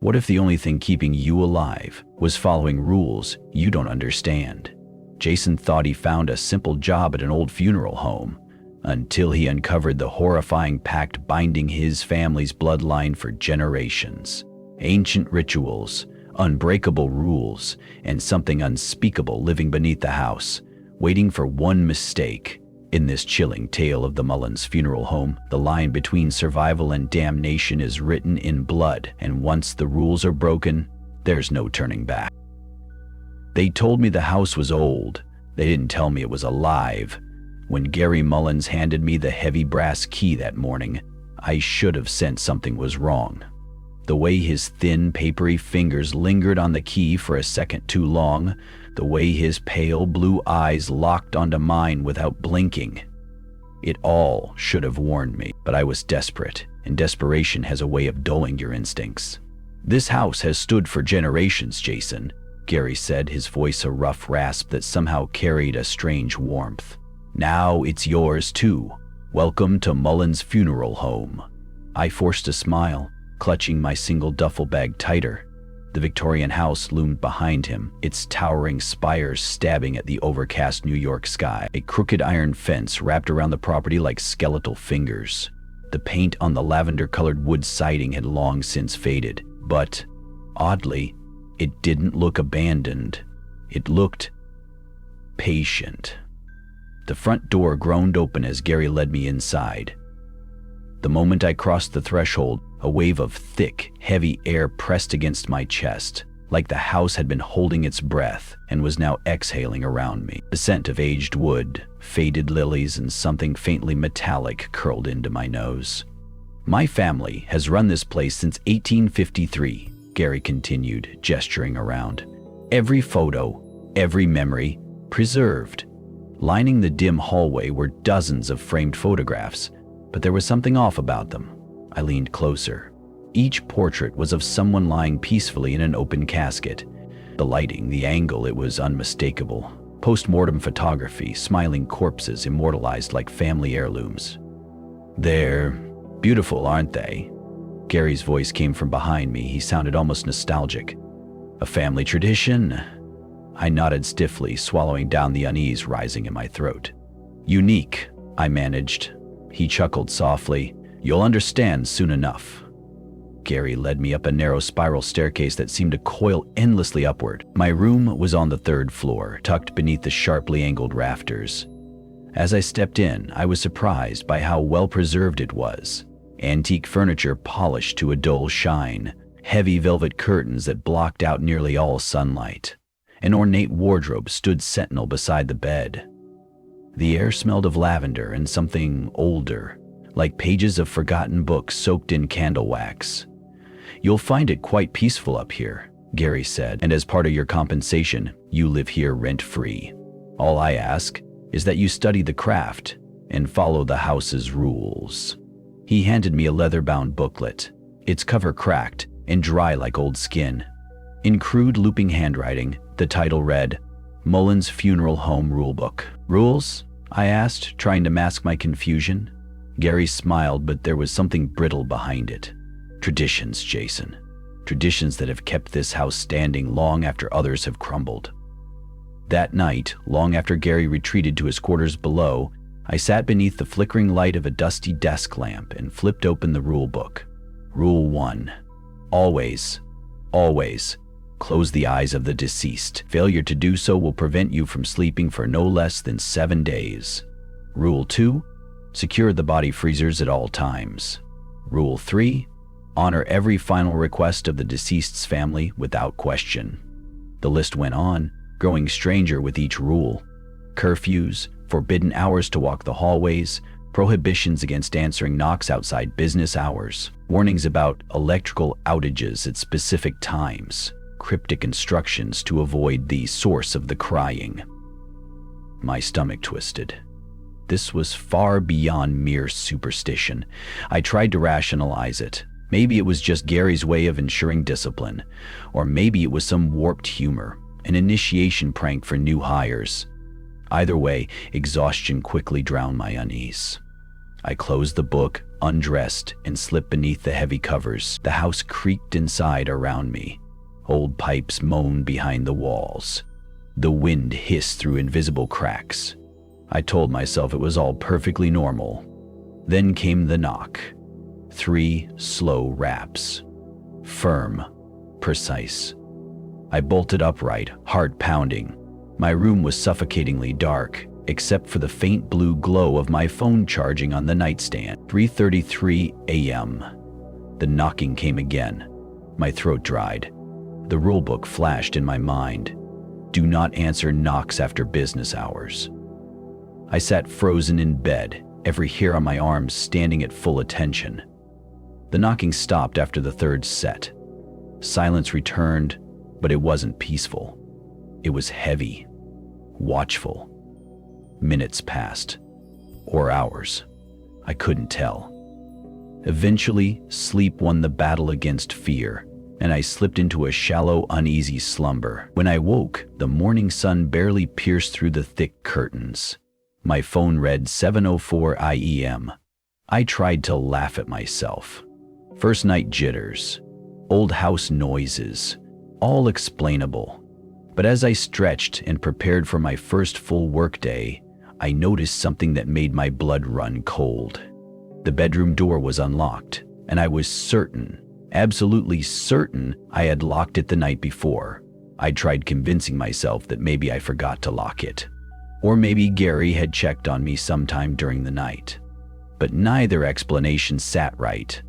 What if the only thing keeping you alive was following rules you don't understand? Jason thought he found a simple job at an old funeral home, until he uncovered the horrifying pact binding his family's bloodline for generations. Ancient rituals, unbreakable rules, and something unspeakable living beneath the house, waiting for one mistake. In this chilling tale of the Mullins funeral home, the line between survival and damnation is written in blood, and once the rules are broken, there's no turning back. They told me the house was old. They didn't tell me it was alive. When Gary Mullins handed me the heavy brass key that morning, I should have sensed something was wrong. The way his thin, papery fingers lingered on the key for a second too long, the way his pale blue eyes locked onto mine without blinking. It all should have warned me, but I was desperate, and desperation has a way of dulling your instincts. "This house has stood for generations, Jason," Gary said, his voice a rough rasp that somehow carried a strange warmth. "Now it's yours too. Welcome to Mullins Funeral Home." I forced a smile, clutching my single duffel bag tighter. The Victorian house loomed behind him, its towering spires stabbing at the overcast New York sky. A crooked iron fence wrapped around the property like skeletal fingers. The paint on the lavender-colored wood siding had long since faded, but, oddly, it didn't look abandoned. It looked patient. The front door groaned open as Gary led me inside. The moment I crossed the threshold, a wave of thick, heavy air pressed against my chest, like the house had been holding its breath and was now exhaling around me. The scent of aged wood, faded lilies, and something faintly metallic curled into my nose. "My family has run this place since 1853, Gary continued, gesturing around. "Every photo, every memory, preserved." Lining the dim hallway were dozens of framed photographs, but there was something off about them. I leaned closer. Each portrait was of someone lying peacefully in an open casket. The lighting, the angle, it was unmistakable. Post-mortem photography, smiling corpses immortalized like family heirlooms. "They're beautiful, aren't they?" Gary's voice came from behind me. He sounded almost nostalgic. "A family tradition?" I nodded stiffly, swallowing down the unease rising in my throat. "Unique," I managed. He chuckled softly. "You'll understand soon enough." Gary led me up a narrow spiral staircase that seemed to coil endlessly upward. My room was on the 3rd floor, tucked beneath the sharply angled rafters. As I stepped in, I was surprised by how well preserved it was. Antique furniture polished to a dull shine, heavy velvet curtains that blocked out nearly all sunlight. An ornate wardrobe stood sentinel beside the bed. The air smelled of lavender and something older, like pages of forgotten books soaked in candle wax. "You'll find it quite peaceful up here," Gary said, "and as part of your compensation, you live here rent-free. All I ask is that you study the craft and follow the house's rules." He handed me a leather-bound booklet, its cover cracked and dry like old skin. In crude looping handwriting, the title read, "Mullins Funeral Home Rulebook." "Rules?" I asked, trying to mask my confusion. Gary smiled, but there was something brittle behind it. "Traditions, Jason. Traditions that have kept this house standing long after others have crumbled." That night, long after Gary retreated to his quarters below, I sat beneath the flickering light of a dusty desk lamp and flipped open the rule book. Rule 1. Always, close the eyes of the deceased. Failure to do so will prevent you from sleeping for no less than 7 days. Rule 2. Secure the body freezers at all times. Rule 3. Honor every final request of the deceased's family without question. The list went on, growing stranger with each rule. Curfews, forbidden hours to walk the hallways, prohibitions against answering knocks outside business hours, warnings about electrical outages at specific times, cryptic instructions to avoid the source of the crying. My stomach twisted. This was far beyond mere superstition. I tried to rationalize it. Maybe it was just Gary's way of ensuring discipline, or maybe it was some warped humor, an initiation prank for new hires. Either way, exhaustion quickly drowned my unease. I closed the book, undressed, and slipped beneath the heavy covers. The house creaked inside around me. Old pipes moaned behind the walls. The wind hissed through invisible cracks. I told myself it was all perfectly normal. Then came the knock. 3 slow raps. Firm, precise. I bolted upright, heart pounding. My room was suffocatingly dark, except for the faint blue glow of my phone charging on the nightstand. 3:33 a.m. The knocking came again. My throat dried. The rulebook flashed in my mind. Do not answer knocks after business hours. I sat frozen in bed, every hair on my arms standing at full attention. The knocking stopped after the 3rd set. Silence returned, but it wasn't peaceful. It was heavy, watchful. Minutes passed, or hours. I couldn't tell. Eventually, sleep won the battle against fear, and I slipped into a shallow, uneasy slumber. When I woke, the morning sun barely pierced through the thick curtains. My phone read 7:04 a.m. I tried to laugh at myself. First night jitters, old house noises, all explainable. But as I stretched and prepared for my first full workday, I noticed something that made my blood run cold. The bedroom door was unlocked, and I was certain, absolutely certain, I had locked it the night before. I tried convincing myself that maybe I forgot to lock it. Or maybe Gary had checked on me sometime during the night. But neither explanation sat right.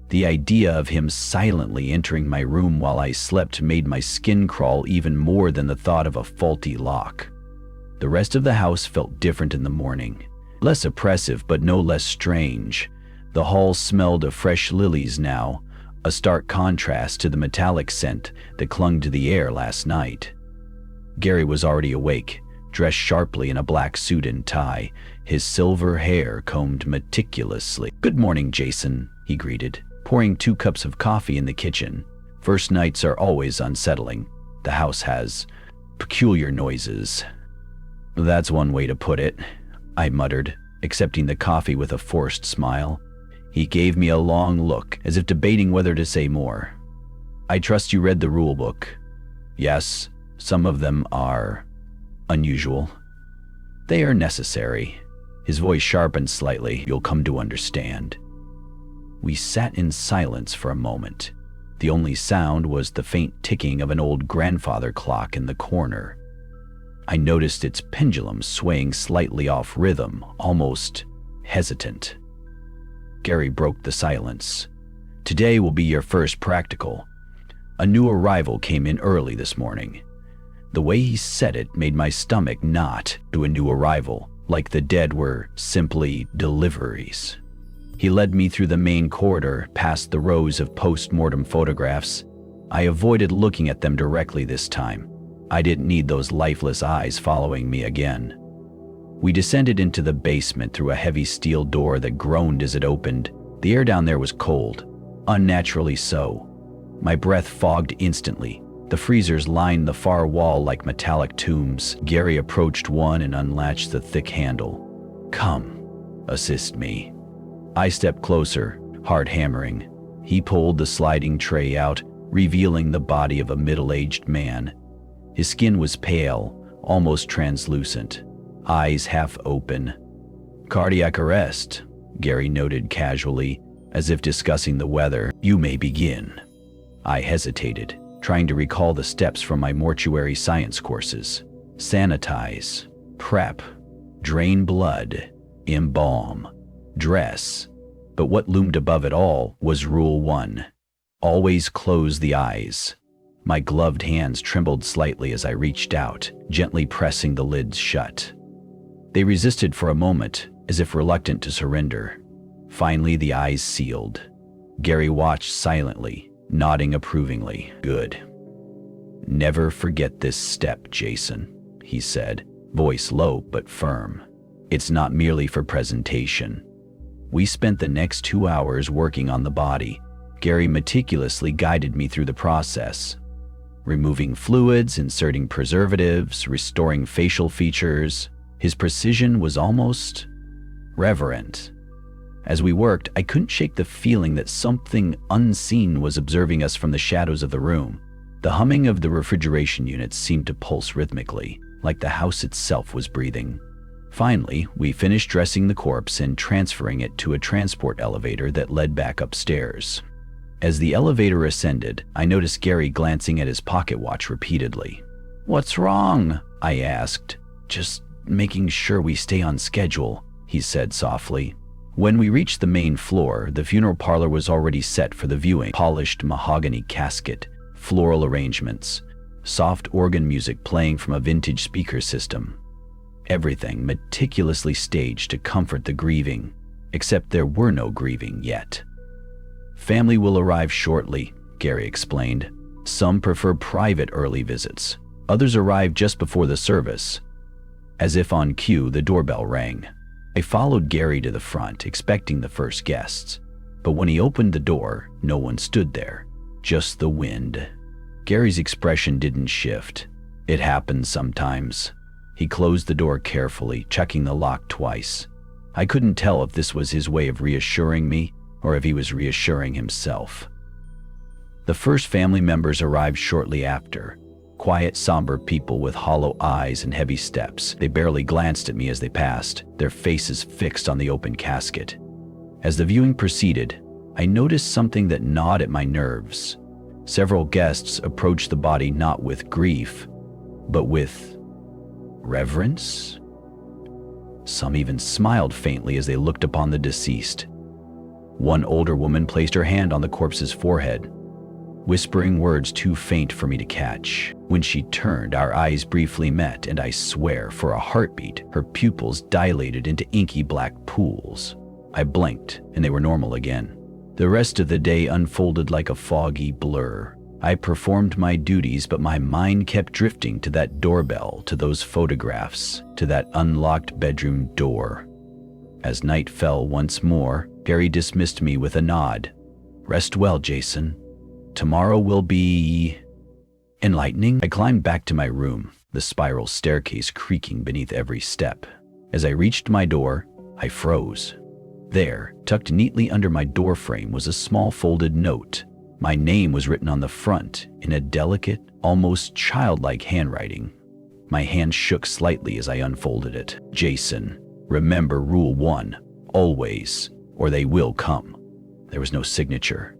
The idea of him silently entering my room while I slept made my skin crawl even more than the thought of a faulty lock. The rest of the house felt different in the morning. Less oppressive, but no less strange. The hall smelled of fresh lilies now, a stark contrast to the metallic scent that clung to the air last night. Gary was already awake, dressed sharply in a black suit and tie, his silver hair combed meticulously. "Good morning, Jason," he greeted, pouring 2 cups of coffee in the kitchen. First nights are always unsettling. The house has peculiar noises. "That's one way to put it," I muttered, accepting the coffee with a forced smile. He gave me a long look, as if debating whether to say more. "I trust you read the rulebook." "Yes, some of them are unusual." "They are necessary." His voice sharpened slightly. "You'll come to understand." We sat in silence for a moment. The only sound was the faint ticking of an old grandfather clock in the corner. I noticed its pendulum swaying slightly off rhythm, almost hesitant. Gary broke the silence. "Today will be your first practical. A new arrival came in early this morning." The way he said it made my stomach knot. To a new arrival, like the dead were simply deliveries. He led me through the main corridor, past the rows of post-mortem photographs. I avoided looking at them directly this time. I didn't need those lifeless eyes following me again. We descended into the basement through a heavy steel door that groaned as it opened. The air down there was cold, unnaturally so. My breath fogged instantly. The freezers lined the far wall like metallic tombs. Gary approached one and unlatched the thick handle. "Come, assist me." I stepped closer, heart hammering. He pulled the sliding tray out, revealing the body of a middle-aged man. His skin was pale, almost translucent, eyes half open. "Cardiac arrest," Gary noted casually, as if discussing the weather. "You may begin." I hesitated, trying to recall the steps from my mortuary science courses. Sanitize, prep, drain blood, embalm, dress. But what loomed above it all was Rule 1. Always close the eyes. My gloved hands trembled slightly as I reached out, gently pressing the lids shut. They resisted for a moment, as if reluctant to surrender. Finally, the eyes sealed. Gary watched silently, nodding approvingly. "Good. Never forget this step, Jason," he said, voice low but firm. "It's not merely for presentation." We spent the next 2 hours working on the body. Gary meticulously guided me through the process, removing fluids, inserting preservatives, restoring facial features. His precision was almost reverent. As we worked, I couldn't shake the feeling that something unseen was observing us from the shadows of the room. The humming of the refrigeration units seemed to pulse rhythmically, like the house itself was breathing. Finally, we finished dressing the corpse and transferring it to a transport elevator that led back upstairs. As the elevator ascended, I noticed Gary glancing at his pocket watch repeatedly. "What's wrong?" I asked. "Just making sure we stay on schedule," he said softly. When we reached the main floor, the funeral parlor was already set for the viewing. Polished mahogany casket, floral arrangements, soft organ music playing from a vintage speaker system. Everything meticulously staged to comfort the grieving, except there were no grieving yet. "Family will arrive shortly," Gary explained. "Some prefer private early visits. Others arrive just before the service." As if on cue, the doorbell rang. I followed Gary to the front, expecting the first guests. But when he opened the door, no one stood there, just the wind. Gary's expression didn't shift. It happens sometimes. He closed the door carefully, checking the lock twice. I couldn't tell if this was his way of reassuring me or if he was reassuring himself. The first family members arrived shortly after. Quiet, somber people with hollow eyes and heavy steps. They barely glanced at me as they passed, their faces fixed on the open casket. As the viewing proceeded, I noticed something that gnawed at my nerves. Several guests approached the body not with grief, but with reverence. Some even smiled faintly as they looked upon the deceased. One older woman placed her hand on the corpse's forehead, whispering words too faint for me to catch. When she turned, our eyes briefly met, and I swear, for a heartbeat, her pupils dilated into inky black pools. I blinked, and they were normal again. The rest of the day unfolded like a foggy blur. I performed my duties, but my mind kept drifting to that doorbell, to those photographs, to that unlocked bedroom door. As night fell once more, Gary dismissed me with a nod. "Rest well, Jason. Tomorrow will be enlightening." I climbed back to my room, the spiral staircase creaking beneath every step. As I reached my door, I froze. There, tucked neatly under my doorframe, was a small folded note. My name was written on the front in a delicate, almost childlike handwriting. My hand shook slightly as I unfolded it. "Jason, remember Rule 1, always, or they will come." There was no signature.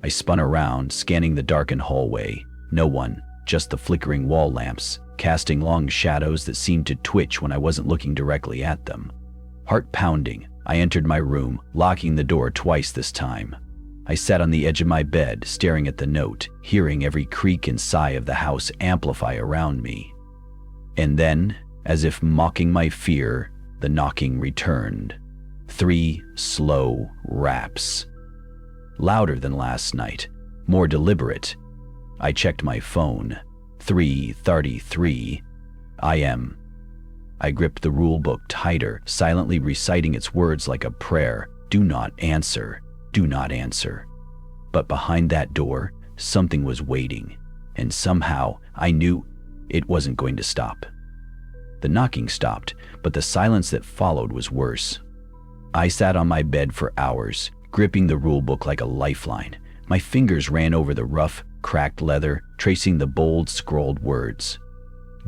I spun around, scanning the darkened hallway. No one, just the flickering wall lamps, casting long shadows that seemed to twitch when I wasn't looking directly at them. Heart pounding, I entered my room, locking the door twice this time. I sat on the edge of my bed, staring at the note, hearing every creak and sigh of the house amplify around me. And then, as if mocking my fear, the knocking returned. 3 slow raps. Louder than last night, more deliberate. I checked my phone. 3:33 a.m. I gripped the rulebook tighter, silently reciting its words like a prayer. Do not answer. Do not answer. But behind that door, something was waiting, and somehow I knew it wasn't going to stop. The knocking stopped, but the silence that followed was worse. I sat on my bed for hours, gripping the rulebook like a lifeline. My fingers ran over the rough, cracked leather, tracing the bold, scrawled words.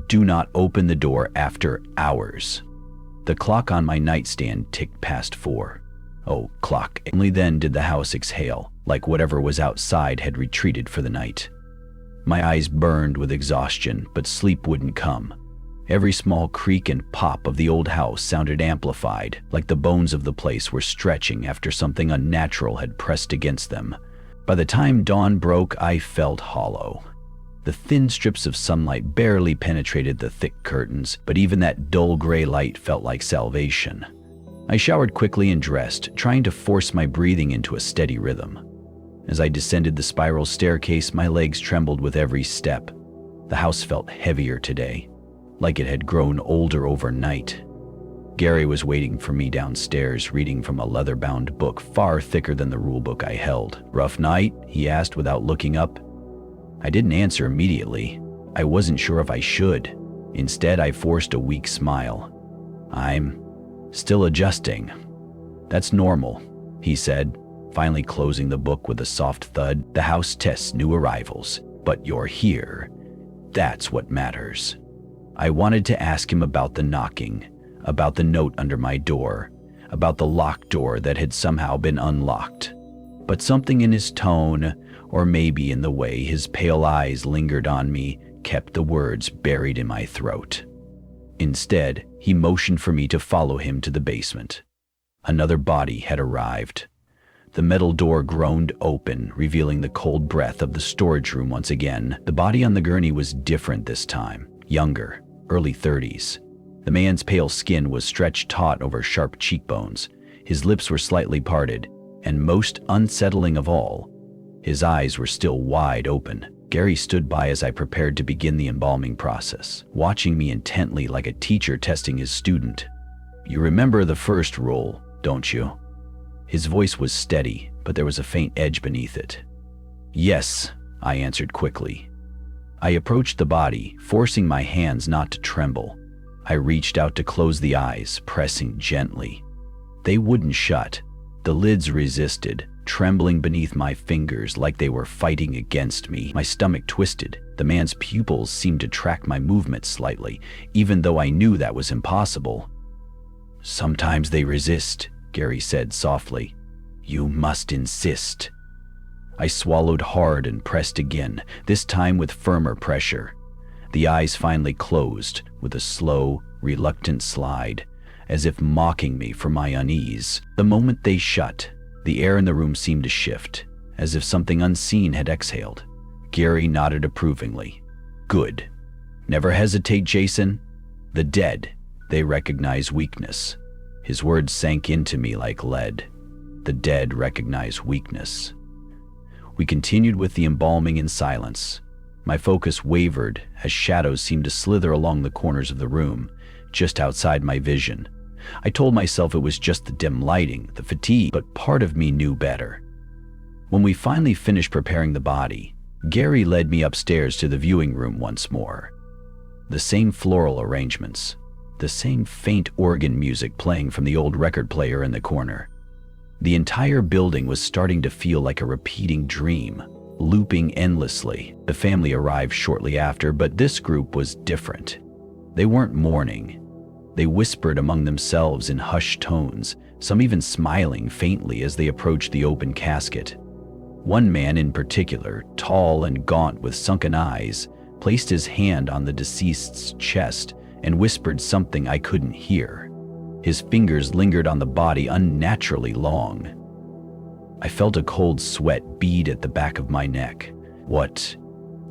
Do not open the door after hours. The clock on my nightstand ticked past 4. Oh, clock. Only then did the house exhale, like whatever was outside had retreated for the night. My eyes burned with exhaustion, but sleep wouldn't come. Every small creak and pop of the old house sounded amplified, like the bones of the place were stretching after something unnatural had pressed against them. By the time dawn broke, I felt hollow. The thin strips of sunlight barely penetrated the thick curtains, but even that dull gray light felt like salvation. I showered quickly and dressed, trying to force my breathing into a steady rhythm. As I descended the spiral staircase, my legs trembled with every step. The house felt heavier today, like it had grown older overnight. Gary was waiting for me downstairs, reading from a leather-bound book far thicker than the rulebook I held. "Rough night?" he asked without looking up. I didn't answer immediately. I wasn't sure if I should. Instead, I forced a weak smile. "I'm still adjusting. That's normal. he said, finally closing the book with a soft thud. "The house tests new arrivals, but you're here. That's what matters." I wanted to ask him about the knocking, about the note under my door, about the locked door that had somehow been unlocked. But something in his tone, or maybe in the way his pale eyes lingered on me, kept the words buried in my throat. Instead, he motioned for me to follow him to the basement. Another body had arrived. The metal door groaned open, revealing the cold breath of the storage room once again. The body on the gurney was different this time, younger, early 30s. The man's pale skin was stretched taut over sharp cheekbones. His lips were slightly parted, and most unsettling of all, his eyes were still wide open. Gary stood by as I prepared to begin the embalming process, watching me intently like a teacher testing his student. "You remember the first rule, don't you?" His voice was steady, but there was a faint edge beneath it. "Yes," I answered quickly. I approached the body, forcing my hands not to tremble. I reached out to close the eyes, pressing gently. They wouldn't shut. The lids resisted, trembling beneath my fingers like they were fighting against me. My stomach twisted. The man's pupils seemed to track my movements slightly, even though I knew that was impossible. "Sometimes they resist," Gary said softly. "You must insist." I swallowed hard and pressed again, this time with firmer pressure. The eyes finally closed with a slow, reluctant slide, as if mocking me for my unease. The moment they shut, the air in the room seemed to shift, as if something unseen had exhaled. Gary nodded approvingly. "Good. Never hesitate, Jason. The dead, they recognize weakness." His words sank into me like lead. The dead recognize weakness. We continued with the embalming in silence. My focus wavered as shadows seemed to slither along the corners of the room, just outside my vision. I told myself it was just the dim lighting, the fatigue, but part of me knew better. When we finally finished preparing the body, Gary led me upstairs to the viewing room once more. The same floral arrangements, the same faint organ music playing from the old record player in the corner. The entire building was starting to feel like a repeating dream, looping endlessly. The family arrived shortly after, but this group was different. They weren't mourning. They whispered among themselves in hushed tones, some even smiling faintly as they approached the open casket. One man in particular, tall and gaunt with sunken eyes, placed his hand on the deceased's chest and whispered something I couldn't hear. His fingers lingered on the body unnaturally long. I felt a cold sweat bead at the back of my neck. "What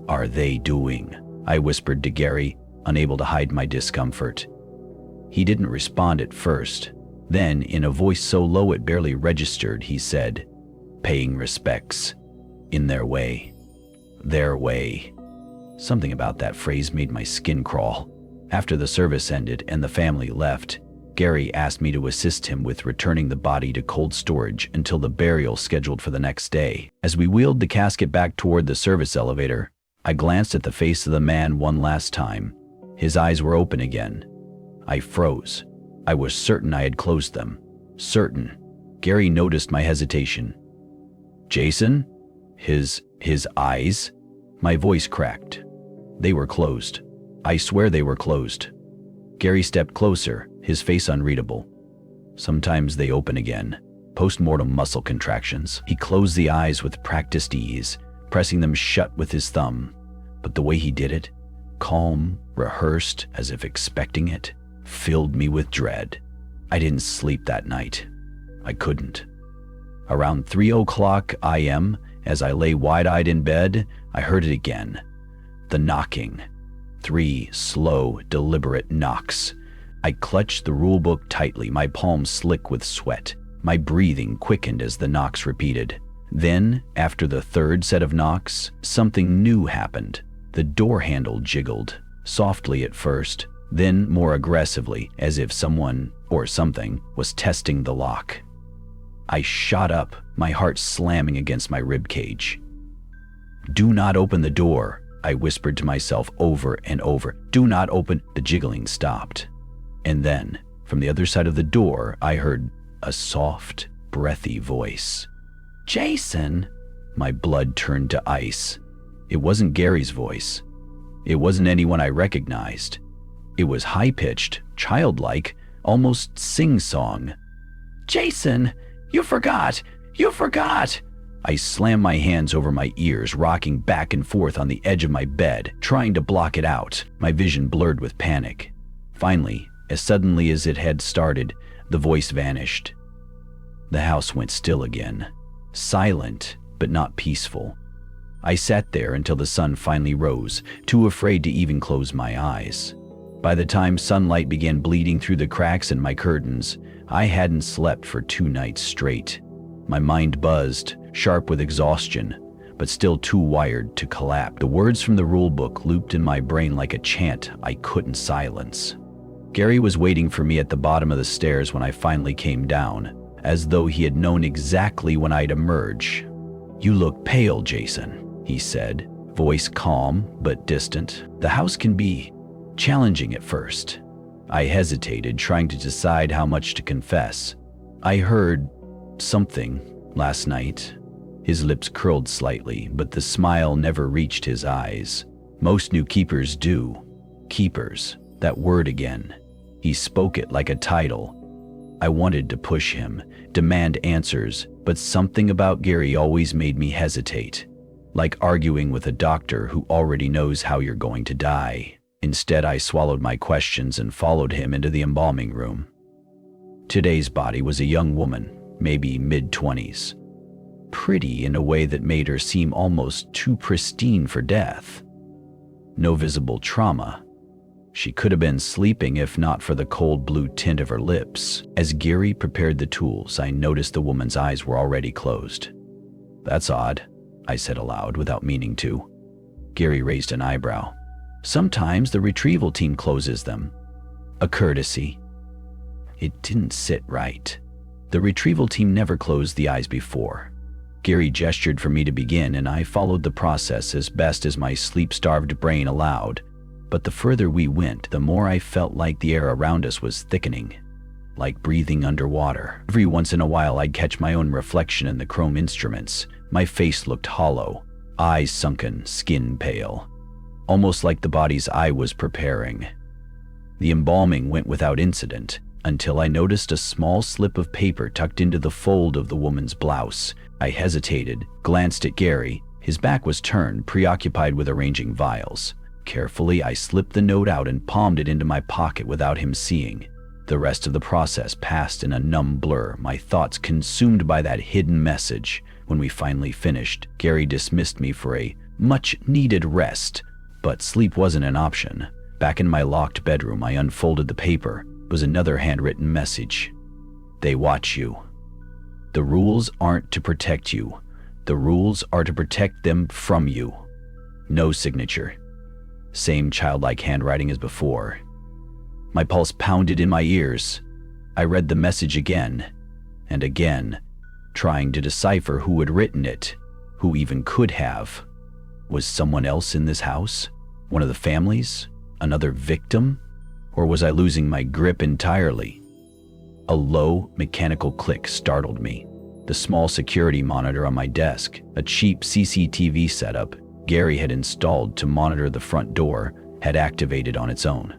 are they doing?" I whispered to Gary, unable to hide my discomfort. He didn't respond at first. Then, in a voice so low it barely registered, he said, "Paying respects. In their way. Their way." Something about that phrase made my skin crawl. After the service ended and the family left, Gary asked me to assist him with returning the body to cold storage until the burial scheduled for the next day. As we wheeled the casket back toward the service elevator, I glanced at the face of the man one last time. His eyes were open again. I froze. I was certain I had closed them. Certain. Gary noticed my hesitation. "Jason? His eyes?" My voice cracked. "They were closed. I swear they were closed." Gary stepped closer, his face unreadable. "Sometimes they open again. Post-mortem muscle contractions." He closed the eyes with practiced ease, pressing them shut with his thumb. But the way he did it, calm, rehearsed, as if expecting it, filled me with dread. I didn't sleep that night. I couldn't. Around 3:00 a.m., as I lay wide-eyed in bed, I heard it again. The knocking. 3 slow, deliberate knocks. I clutched the rulebook tightly, my palms slick with sweat. My breathing quickened as the knocks repeated. Then, after the third set of knocks, something new happened. The door handle jiggled, softly at first, then more aggressively, as if someone, or something, was testing the lock. I shot up, my heart slamming against my ribcage. "Do not open the door," I whispered to myself over and over. "Do not open." The jiggling stopped. And then, from the other side of the door, I heard a soft, breathy voice. "Jason!" My blood turned to ice. It wasn't Gary's voice. It wasn't anyone I recognized. It was high-pitched, childlike, almost sing-song. "Jason, you forgot! You forgot!" I slammed my hands over my ears, rocking back and forth on the edge of my bed, trying to block it out, my vision blurred with panic. Finally, as suddenly as it had started, the voice vanished. The house went still again, silent but not peaceful. I sat there until the sun finally rose, too afraid to even close my eyes. By the time sunlight began bleeding through the cracks in my curtains, I hadn't slept for 2 nights straight. My mind buzzed, sharp with exhaustion, but still too wired to collapse. The words from the rulebook looped in my brain like a chant I couldn't silence. Gary was waiting for me at the bottom of the stairs when I finally came down, as though he had known exactly when I'd emerge. "You look pale, Jason," he said, voice calm but distant. "The house can be challenging at first." I hesitated, trying to decide how much to confess. "I heard something last night." His lips curled slightly, but the smile never reached his eyes. "Most new keepers do." Keepers, that word again. He spoke it like a title. I wanted to push him, demand answers, but something about Gary always made me hesitate. Like arguing with a doctor who already knows how you're going to die. Instead, I swallowed my questions and followed him into the embalming room. Today's body was a young woman, maybe mid-20s. Pretty in a way that made her seem almost too pristine for death. No visible trauma. She could have been sleeping if not for the cold blue tint of her lips. As Gary prepared the tools, I noticed the woman's eyes were already closed. "That's odd," I said aloud without meaning to. Gary raised an eyebrow. "Sometimes the retrieval team closes them. A courtesy." It didn't sit right. The retrieval team never closed the eyes before. Gary gestured for me to begin, and I followed the process as best as my sleep-starved brain allowed. But the further we went, the more I felt like the air around us was thickening, like breathing underwater. Every once in a while, I'd catch my own reflection in the chrome instruments. My face looked hollow, eyes sunken, skin pale, almost like the body's eye was preparing. The embalming went without incident until I noticed a small slip of paper tucked into the fold of the woman's blouse. I hesitated, glanced at Gary. His back was turned, preoccupied with arranging vials. Carefully, I slipped the note out and palmed it into my pocket without him seeing. The rest of the process passed in a numb blur, my thoughts consumed by that hidden message. When we finally finished, Gary dismissed me for a much-needed rest, but sleep wasn't an option. Back in my locked bedroom, I unfolded the paper. It was another handwritten message. "They watch you. The rules aren't to protect you. The rules are to protect them from you." No signature. Same childlike handwriting as before. My pulse pounded in my ears. I read the message again and again, trying to decipher who had written it, who even could have. Was someone else in this house? One of the families? Another victim? Or was I losing my grip entirely? A low, mechanical click startled me. The small security monitor on my desk, a cheap CCTV setup Gary had installed to monitor the front door, had activated on its own.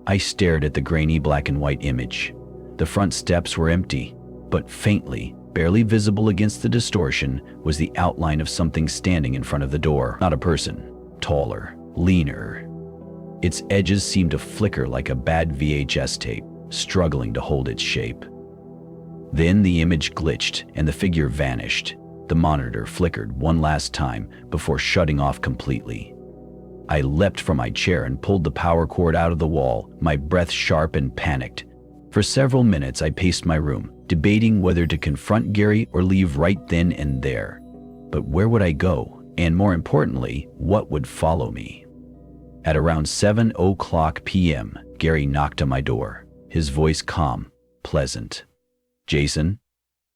I stared at the grainy black and white image. The front steps were empty, but faintly, barely visible against the distortion, was the outline of something standing in front of the door. Not a person. Taller, leaner. Its edges seemed to flicker like a bad VHS tape, struggling to hold its shape. Then the image glitched and the figure vanished. The monitor flickered one last time before shutting off completely. I leapt from my chair and pulled the power cord out of the wall, my breath sharp and panicked. For several minutes I paced my room, debating whether to confront Gary or leave right then and there. But where would I go? And more importantly, what would follow me? At around 7:00 p.m., Gary knocked on my door, his voice calm, pleasant. "Jason?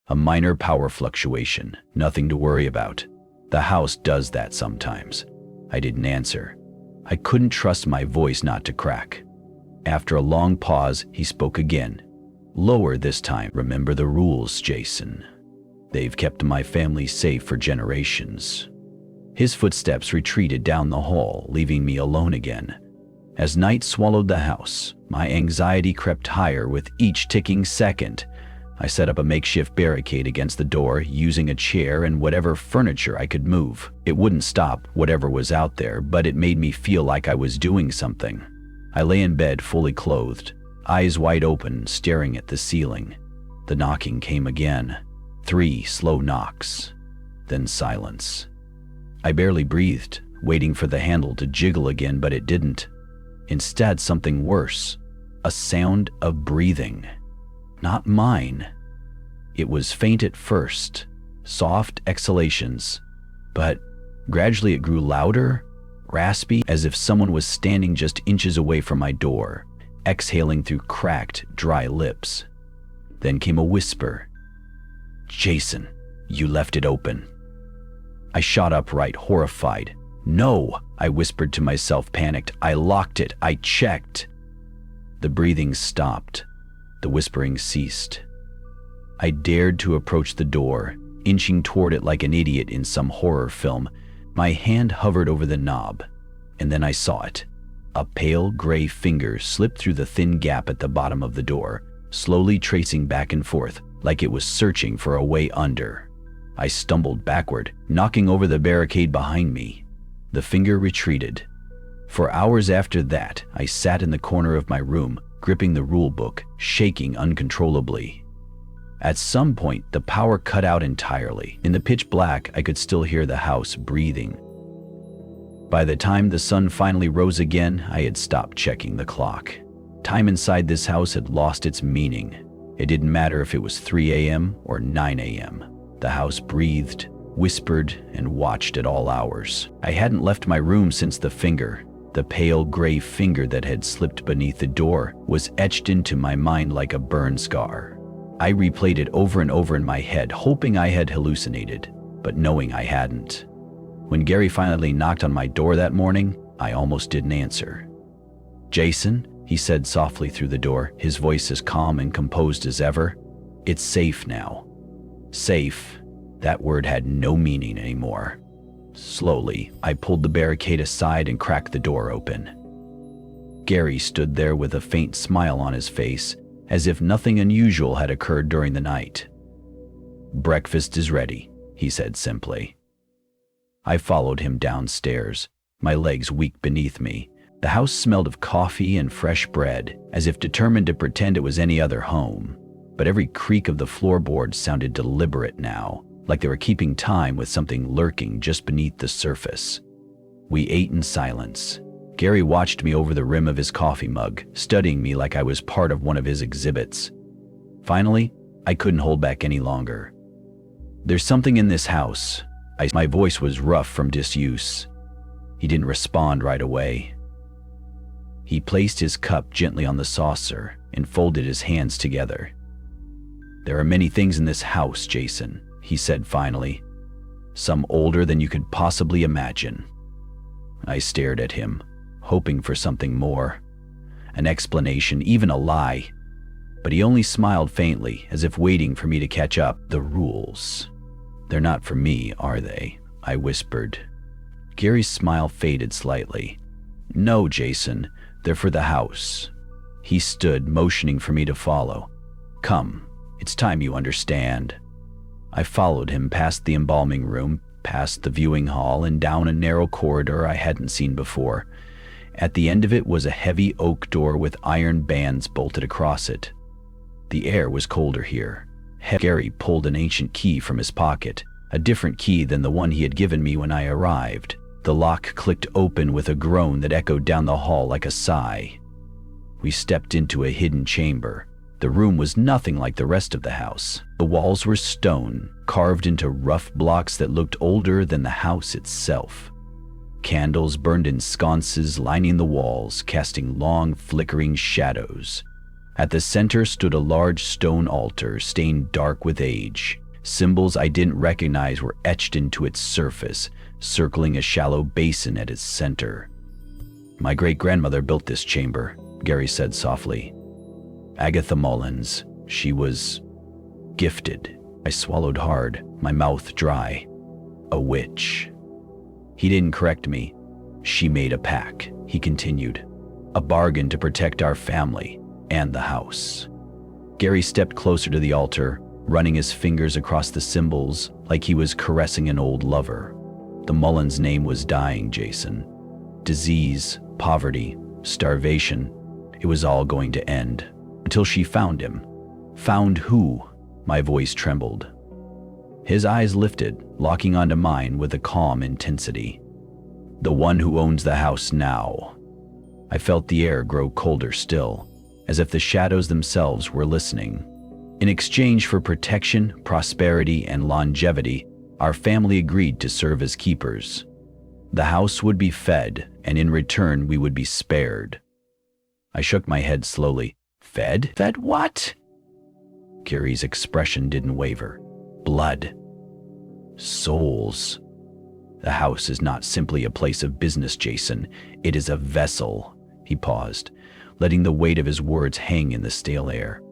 A minor power fluctuation, nothing to worry about. The house does that sometimes." I didn't answer. I couldn't trust my voice not to crack. After a long pause, he spoke again. Lower this time. Remember the rules, Jason. They've kept my family safe for generations. His footsteps retreated down the hall, leaving me alone again. As night swallowed the house, my anxiety crept higher with each ticking second. I set up a makeshift barricade against the door, using a chair and whatever furniture I could move. It wouldn't stop whatever was out there, but it made me feel like I was doing something. I lay in bed fully clothed, eyes wide open, staring at the ceiling. The knocking came again. 3 slow knocks, then silence. I barely breathed, waiting for the handle to jiggle again, but it didn't. Instead, something worse, a sound of breathing. Not mine. It was faint at first, soft exhalations, but gradually it grew louder, raspy, as if someone was standing just inches away from my door, exhaling through cracked, dry lips. Then came a whisper. "Jason, you left it open." I shot upright, horrified. "No," I whispered to myself, panicked. "I locked it. I checked." The breathing stopped. The whispering ceased. I dared to approach the door, inching toward it like an idiot in some horror film. My hand hovered over the knob, and then I saw it. A pale gray finger slipped through the thin gap at the bottom of the door, slowly tracing back and forth, like it was searching for a way under. I stumbled backward, knocking over the barricade behind me. The finger retreated. For hours after that, I sat in the corner of my room, gripping the rulebook, shaking uncontrollably. At some point, the power cut out entirely. In the pitch black, I could still hear the house breathing. By the time the sun finally rose again, I had stopped checking the clock. Time inside this house had lost its meaning. It didn't matter if it was 3 a.m. or 9 a.m. The house breathed, whispered, and watched at all hours. I hadn't left my room since the finger. The pale gray finger that had slipped beneath the door was etched into my mind like a burn scar. I replayed it over and over in my head, hoping I had hallucinated, but knowing I hadn't. When Gary finally knocked on my door that morning, I almost didn't answer. "Jason," he said softly through the door, his voice as calm and composed as ever. "It's safe now." Safe. That word had no meaning anymore. Slowly, I pulled the barricade aside and cracked the door open. Gary stood there with a faint smile on his face, as if nothing unusual had occurred during the night. "Breakfast is ready," he said simply. I followed him downstairs, my legs weak beneath me. The house smelled of coffee and fresh bread, as if determined to pretend it was any other home. But every creak of the floorboards sounded deliberate now, like they were keeping time with something lurking just beneath the surface. We ate in silence. Gary watched me over the rim of his coffee mug, studying me like I was part of one of his exhibits. Finally, I couldn't hold back any longer. "There's something in this house." My voice was rough from disuse. He didn't respond right away. He placed his cup gently on the saucer and folded his hands together. "There are many things in this house, Jason," he said finally. "Some older than you could possibly imagine." I stared at him, hoping for something more. An explanation, even a lie. But he only smiled faintly, as if waiting for me to catch up. "The rules. They're not for me, are they?" I whispered. Gary's smile faded slightly. "No, Jason, they're for the house." He stood, motioning for me to follow. "Come, it's time you understand." I followed him past the embalming room, past the viewing hall, and down a narrow corridor I hadn't seen before. At the end of it was a heavy oak door with iron bands bolted across it. The air was colder here. Gary pulled an ancient key from his pocket, a different key than the one he had given me when I arrived. The lock clicked open with a groan that echoed down the hall like a sigh. We stepped into a hidden chamber. The room was nothing like the rest of the house. The walls were stone, carved into rough blocks that looked older than the house itself. Candles burned in sconces lining the walls, casting long, flickering shadows. At the center stood a large stone altar stained dark with age. Symbols I didn't recognize were etched into its surface, circling a shallow basin at its center. "My great-grandmother built this chamber," Gary said softly. "Agatha Mullins. She was gifted. I swallowed hard, my mouth dry. A witch. He didn't correct me. She made a pact, he continued. A bargain to protect our family and the house. Gary stepped closer to the altar, running his fingers across the symbols like he was caressing an old lover. The Mullins name was dying, Jason. Disease, poverty, starvation. It was all going to end. Until she found him. Found who? My voice trembled. His eyes lifted, locking onto mine with a calm intensity. The one who owns the house now. I felt the air grow colder still, as if the shadows themselves were listening. In exchange for protection, prosperity, and longevity, our family agreed to serve as keepers. The house would be fed, and in return we would be spared. I shook my head slowly. Fed? Fed what? Gary's expression didn't waver. Blood. Souls. The house is not simply a place of business, Jason. It is a vessel. He paused, letting the weight of his words hang in the stale air.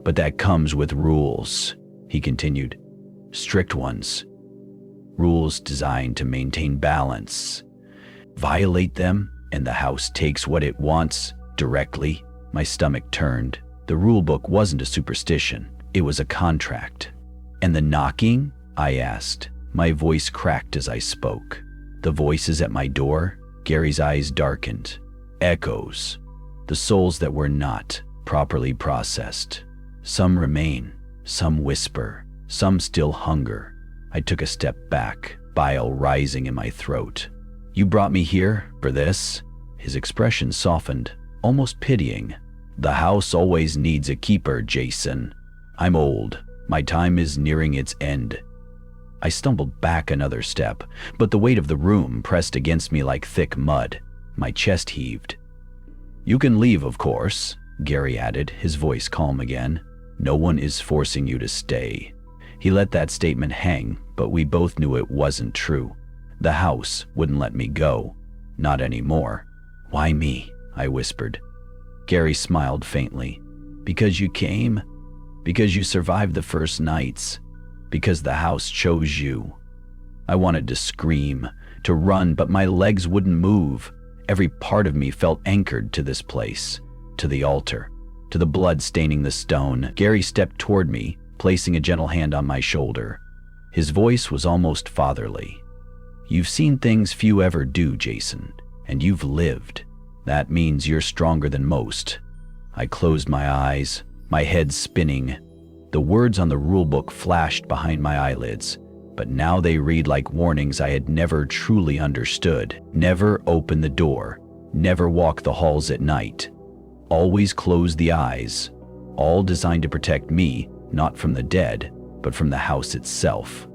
But that comes with rules, he continued. Strict ones. Rules designed to maintain balance. Violate them, and the house takes what it wants directly. My stomach turned. The rulebook wasn't a superstition. It was a contract. And the knocking? I asked. My voice cracked as I spoke. The voices at my door? Gary's eyes darkened. Echoes. The souls that were not properly processed. Some remain. Some whisper. Some still hunger. I took a step back, bile rising in my throat. You brought me here for this? His expression softened, almost pitying. The house always needs a keeper, Jason. I'm old. My time is nearing its end. I stumbled back another step, but the weight of the room pressed against me like thick mud. My chest heaved. You can leave, of course, Gary added, his voice calm again. No one is forcing you to stay. He let that statement hang, but we both knew it wasn't true. The house wouldn't let me go. Not anymore. Why me? I whispered. Gary smiled faintly. Because you came? Because you survived the first nights. Because the house chose you. I wanted to scream, to run, but my legs wouldn't move. Every part of me felt anchored to this place, to the altar, to the blood staining the stone. Gary stepped toward me, placing a gentle hand on my shoulder. His voice was almost fatherly. You've seen things few ever do, Jason, and you've lived. That means you're stronger than most. I closed my eyes, my head spinning. The words on the rulebook flashed behind my eyelids, but now they read like warnings I had never truly understood. Never open the door. Never walk the halls at night. Always close the eyes. All designed to protect me, not from the dead, but from the house itself.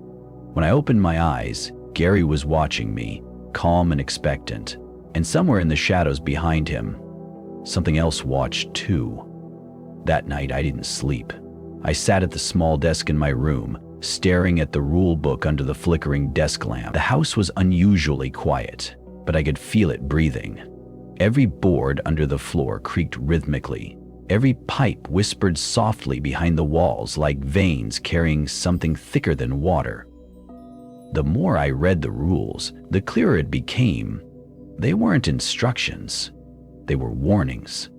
When I opened my eyes, Gary was watching me, calm and expectant, and somewhere in the shadows behind him, something else watched too. That night I didn't sleep. I sat at the small desk in my room, staring at the rule book under the flickering desk lamp. The house was unusually quiet, but I could feel it breathing. Every board under the floor creaked rhythmically. Every pipe whispered softly behind the walls like veins carrying something thicker than water. The more I read the rules, the clearer it became. They weren't instructions. They were warnings.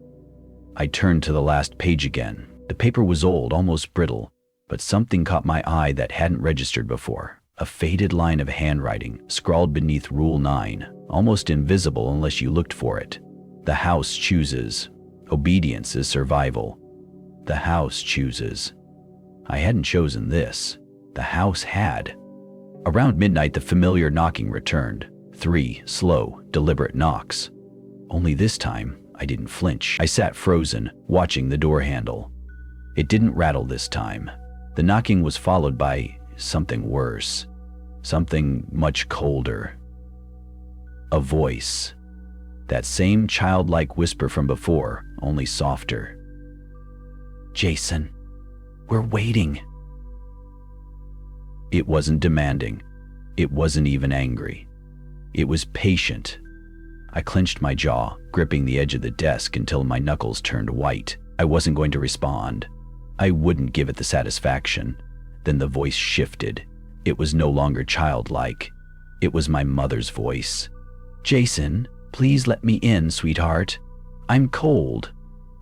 I turned to the last page again. The paper was old, almost brittle, but something caught my eye that hadn't registered before. A faded line of handwriting, scrawled beneath Rule 9, almost invisible unless you looked for it. The house chooses. Obedience is survival. The house chooses. I hadn't chosen this. The house had. Around midnight, the familiar knocking returned. 3 slow, deliberate knocks. Only this time, I didn't flinch. I sat frozen, watching the door handle. It didn't rattle this time. The knocking was followed by something worse. Something much colder. A voice. That same childlike whisper from before, only softer. Jason, we're waiting. It wasn't demanding. It wasn't even angry. It was patient. I clenched my jaw, gripping the edge of the desk until my knuckles turned white. I wasn't going to respond. I wouldn't give it the satisfaction. Then the voice shifted. It was no longer childlike. It was my mother's voice. "Jason, please let me in, sweetheart. I'm cold."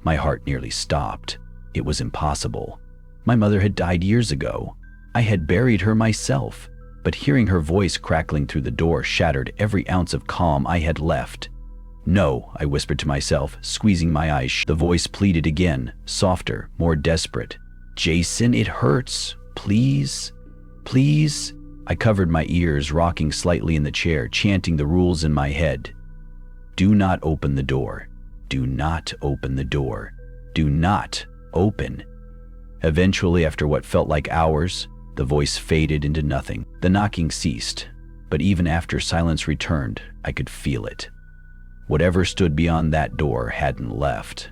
My heart nearly stopped. It was impossible. My mother had died years ago. I had buried her myself, but hearing her voice crackling through the door shattered every ounce of calm I had left. "No," I whispered to myself, squeezing my eyes. The voice pleaded again, softer, more desperate. "Jason, it hurts. Please, please." I covered my ears, rocking slightly in the chair, chanting the rules in my head. "Do not open the door. Do not open the door. Do not open." Eventually, after what felt like hours, the voice faded into nothing. The knocking ceased, but even after silence returned, I could feel it. Whatever stood beyond that door hadn't left.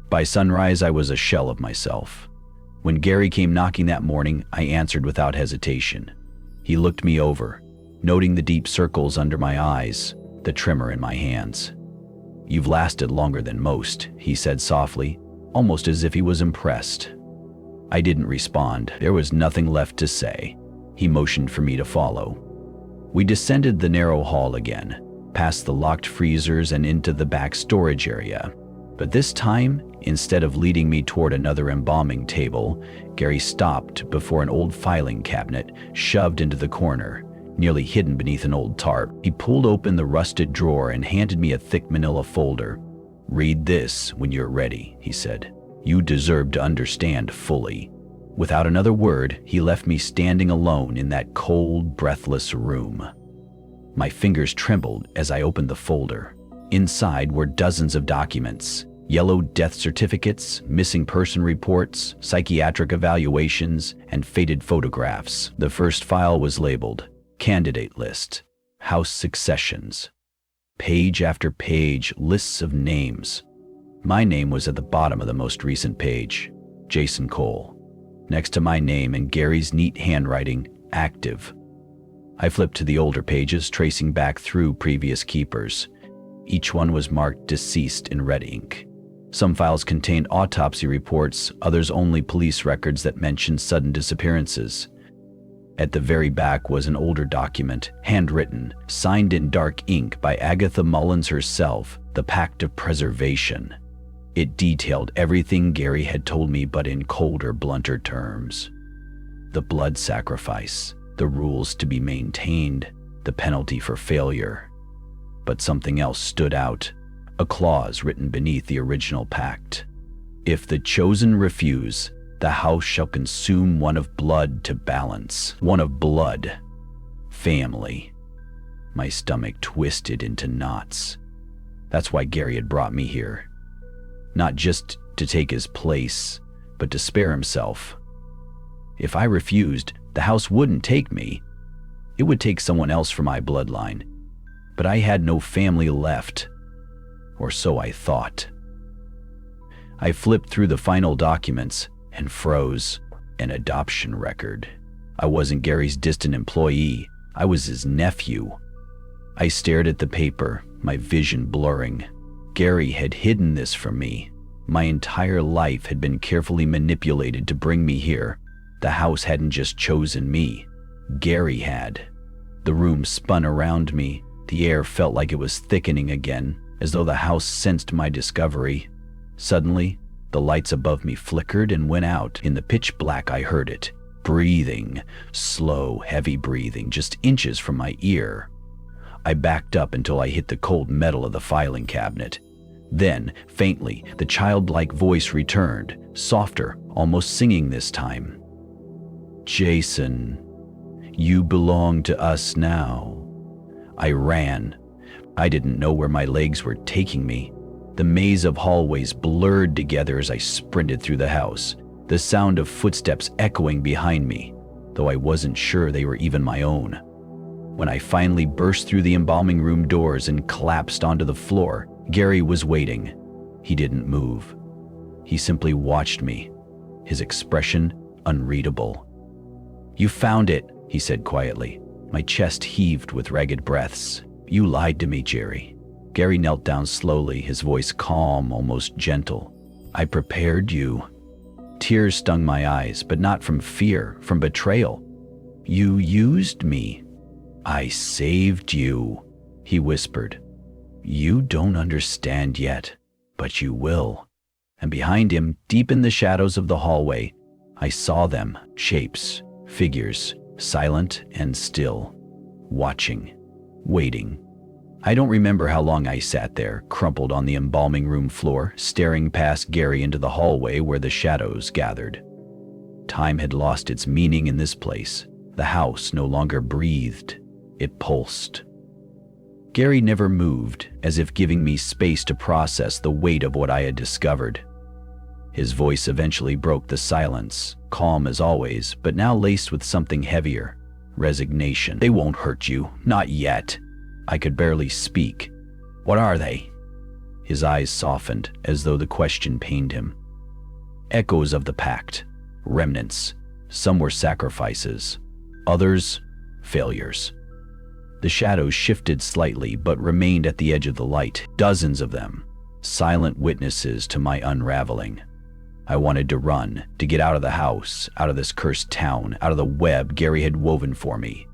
By sunrise, I was a shell of myself. When Gary came knocking that morning, I answered without hesitation. He looked me over, noting the deep circles under my eyes, the tremor in my hands. "You've lasted longer than most," he said softly, almost as if he was impressed. I didn't respond. There was nothing left to say. He motioned for me to follow. We descended the narrow hall again, past the locked freezers and into the back storage area. But this time, instead of leading me toward another embalming table, Gary stopped before an old filing cabinet shoved into the corner, nearly hidden beneath an old tarp. He pulled open the rusted drawer and handed me a thick manila folder. "Read this when you're ready," he said. "You deserve to understand fully." Without another word, he left me standing alone in that cold, breathless room. My fingers trembled as I opened the folder. Inside were dozens of documents: yellow death certificates, missing person reports, psychiatric evaluations, and faded photographs. The first file was labeled Candidate List, House Successions. Page after page, lists of names. My name was at the bottom of the most recent page, Jason Cole. Next to my name in Gary's neat handwriting, active. I flipped to the older pages, tracing back through previous keepers. Each one was marked deceased in red ink. Some files contained autopsy reports, others only police records that mentioned sudden disappearances. At the very back was an older document, handwritten, signed in dark ink by Agatha Mullins herself, the Pact of Preservation. It detailed everything Gary had told me, but in colder, blunter terms. The blood sacrifice, the rules to be maintained, the penalty for failure. But something else stood out, a clause written beneath the original pact. If the chosen refuse, the house shall consume one of blood to balance. One of blood. Family. My stomach twisted into knots. That's why Gary had brought me here. Not just to take his place, but to spare himself. If I refused, the house wouldn't take me. It would take someone else from my bloodline. But I had no family left. Or so I thought. I flipped through the final documents and froze. An adoption record. I wasn't Gary's distant employee. I was his nephew. I stared at the paper, my vision blurring. Gary had hidden this from me. My entire life had been carefully manipulated to bring me here. The house hadn't just chosen me. Gary had. The room spun around me. The air felt like it was thickening again, as though the house sensed my discovery. Suddenly, the lights above me flickered and went out. In the pitch black, I heard it. Breathing. Slow, heavy breathing, just inches from my ear. I backed up until I hit the cold metal of the filing cabinet. Then, faintly, the childlike voice returned, softer, almost singing this time. "Jason, you belong to us now." I ran. I didn't know where my legs were taking me. The maze of hallways blurred together as I sprinted through the house, the sound of footsteps echoing behind me, though I wasn't sure they were even my own. When I finally burst through the embalming room doors and collapsed onto the floor, Gary was waiting. He didn't move. He simply watched me, his expression unreadable. "You found it," he said quietly. My chest heaved with ragged breaths. "You lied to me, Jerry." Gary knelt down slowly, his voice calm, almost gentle. "I prepared you. Tears stung my eyes, but not from fear, from betrayal. "You used me. I saved you," he whispered. "You don't understand yet, but you will." And behind him, deep in the shadows of the hallway, I saw them, shapes, figures, silent and still, watching, waiting. I don't remember how long I sat there, crumpled on the embalming room floor, staring past Gary into the hallway where the shadows gathered. Time had lost its meaning in this place. The house no longer breathed. It pulsed. Gary never moved, as if giving me space to process the weight of what I had discovered. His voice eventually broke the silence, calm as always, but now laced with something heavier, resignation. "They won't hurt you, not yet." I could barely speak. "What are they?" His eyes softened, as though the question pained him. "Echoes of the pact, remnants. Some were sacrifices, others, failures." The shadows shifted slightly, but remained at the edge of the light, dozens of them, silent witnesses to my unraveling. I wanted to run, to get out of the house, out of this cursed town, out of the web Gary had woven for me.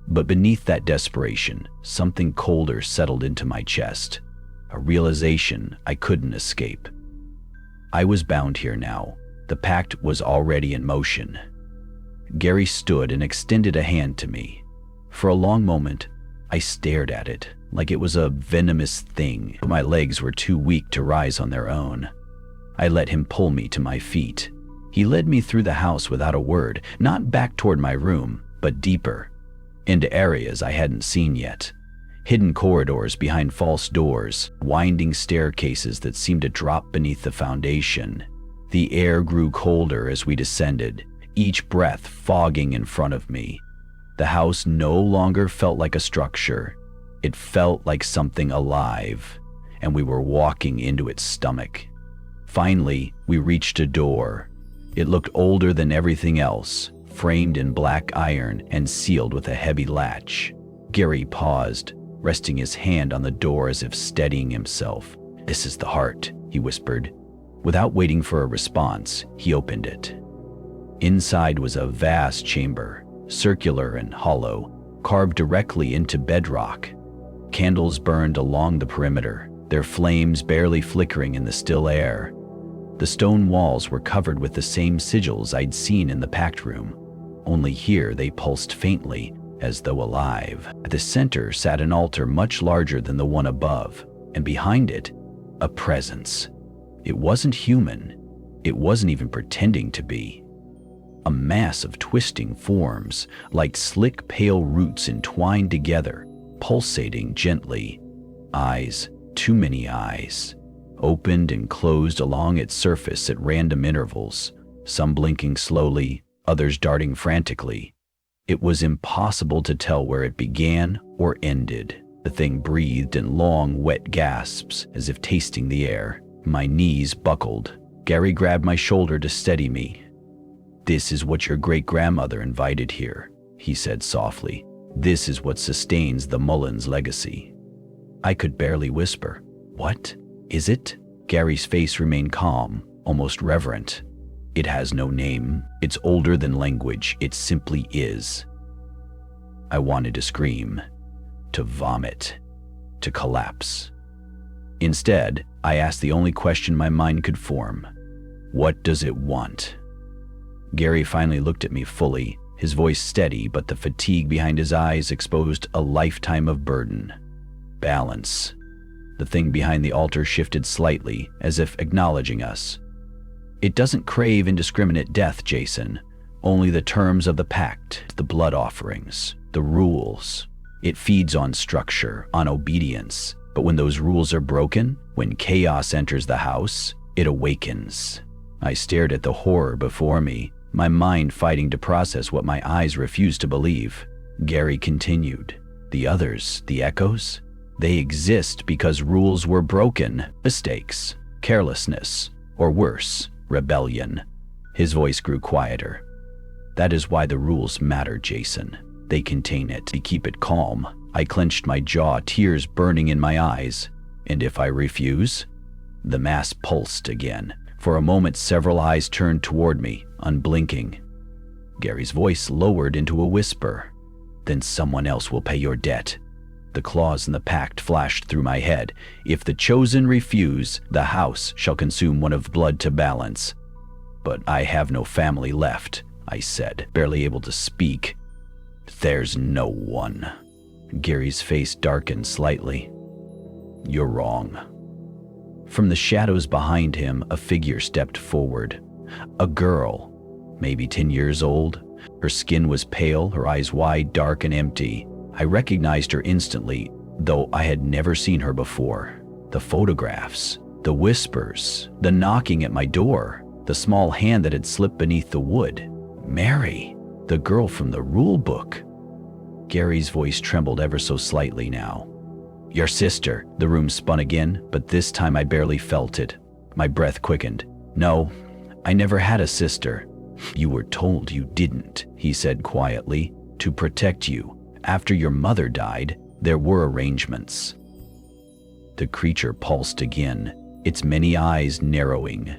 But beneath that desperation, something colder settled into my chest, a realization I couldn't escape. I was bound here now. The pact was already in motion. Gary stood and extended a hand to me. For a long moment, I stared at it, like it was a venomous thing, but my legs were too weak to rise on their own. I let him pull me to my feet. He led me through the house without a word, not back toward my room, but deeper, into areas I hadn't seen yet. Hidden corridors behind false doors, winding staircases that seemed to drop beneath the foundation. The air grew colder as we descended, each breath fogging in front of me. The house no longer felt like a structure. It felt like something alive, and we were walking into its stomach. Finally, we reached a door. It looked older than everything else, framed in black iron and sealed with a heavy latch. Gary paused, resting his hand on the door as if steadying himself. "This is the heart," he whispered. Without waiting for a response, he opened it. Inside was a vast chamber, circular and hollow, carved directly into bedrock. Candles burned along the perimeter, their flames barely flickering in the still air. The stone walls were covered with the same sigils I'd seen in the pact room, only here they pulsed faintly, as though alive. At the center sat an altar much larger than the one above, and behind it, a presence. It wasn't human. It wasn't even pretending to be. A mass of twisting forms, like slick pale roots entwined together, pulsating gently. Eyes, too many eyes, opened and closed along its surface at random intervals, some blinking slowly, others darting frantically. It was impossible to tell where it began or ended. The thing breathed in long, wet gasps, as if tasting the air. My knees buckled. Gary grabbed my shoulder to steady me. "This is what your great-grandmother invited here," he said softly. "This is what sustains the Mullins legacy." I could barely whisper. "What is it?" Gary's face remained calm, almost reverent. "It has no name. It's older than language. It simply is." I wanted to scream, to vomit, to collapse. Instead, I asked the only question my mind could form. "What does it want?" Gary finally looked at me fully, his voice steady, but the fatigue behind his eyes exposed a lifetime of burden. "Balance." The thing behind the altar shifted slightly, as if acknowledging us. "It doesn't crave indiscriminate death, Jason. Only the terms of the pact, the blood offerings, the rules. It feeds on structure, on obedience. But when those rules are broken, when chaos enters the house, it awakens." I stared at the horror before me, my mind fighting to process what my eyes refused to believe. Gary continued. "The others, the echoes? They exist because rules were broken, mistakes, carelessness, or worse, rebellion." His voice grew quieter. "That is why the rules matter, Jason. They contain it. They keep it calm." I clenched my jaw, tears burning in my eyes. "And if I refuse?" The mass pulsed again, For a moment, several eyes turned toward me, unblinking. Gary's voice lowered into a whisper. "Then someone else will pay your debt." The clause in the pact flashed through my head. "If the chosen refuse, the house shall consume one of blood to balance." "But I have no family left," I said, barely able to speak. "There's no one." Gary's face darkened slightly. "You're wrong." From the shadows behind him, a figure stepped forward. A girl, maybe 10 years old. Her skin was pale, her eyes wide, dark, and empty. I recognized her instantly, though I had never seen her before. The photographs, the whispers, the knocking at my door, the small hand that had slipped beneath the wood. Mary, the girl from the rulebook. Gary's voice trembled ever so slightly now. "Your sister." The room spun again, but this time I barely felt it. My breath quickened. "No, I never had a sister." "You were told you didn't," he said quietly, "to protect you. After your mother died, there were arrangements." The creature pulsed again, its many eyes narrowing.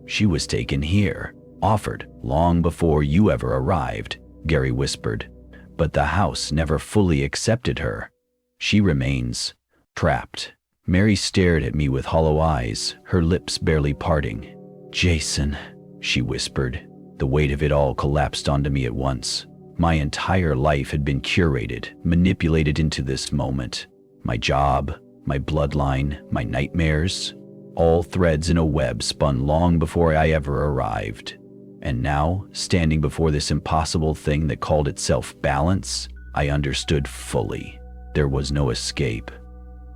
"She was taken here, offered long before you ever arrived," Gary whispered. "But the house never fully accepted her. She remains trapped." Mary stared at me with hollow eyes, her lips barely parting. "Jason," she whispered. The weight of it all collapsed onto me at once. My entire life had been curated, manipulated into this moment. My job, my bloodline, my nightmares, all threads in a web spun long before I ever arrived. And now, standing before this impossible thing that called itself balance, I understood fully. There was no escape,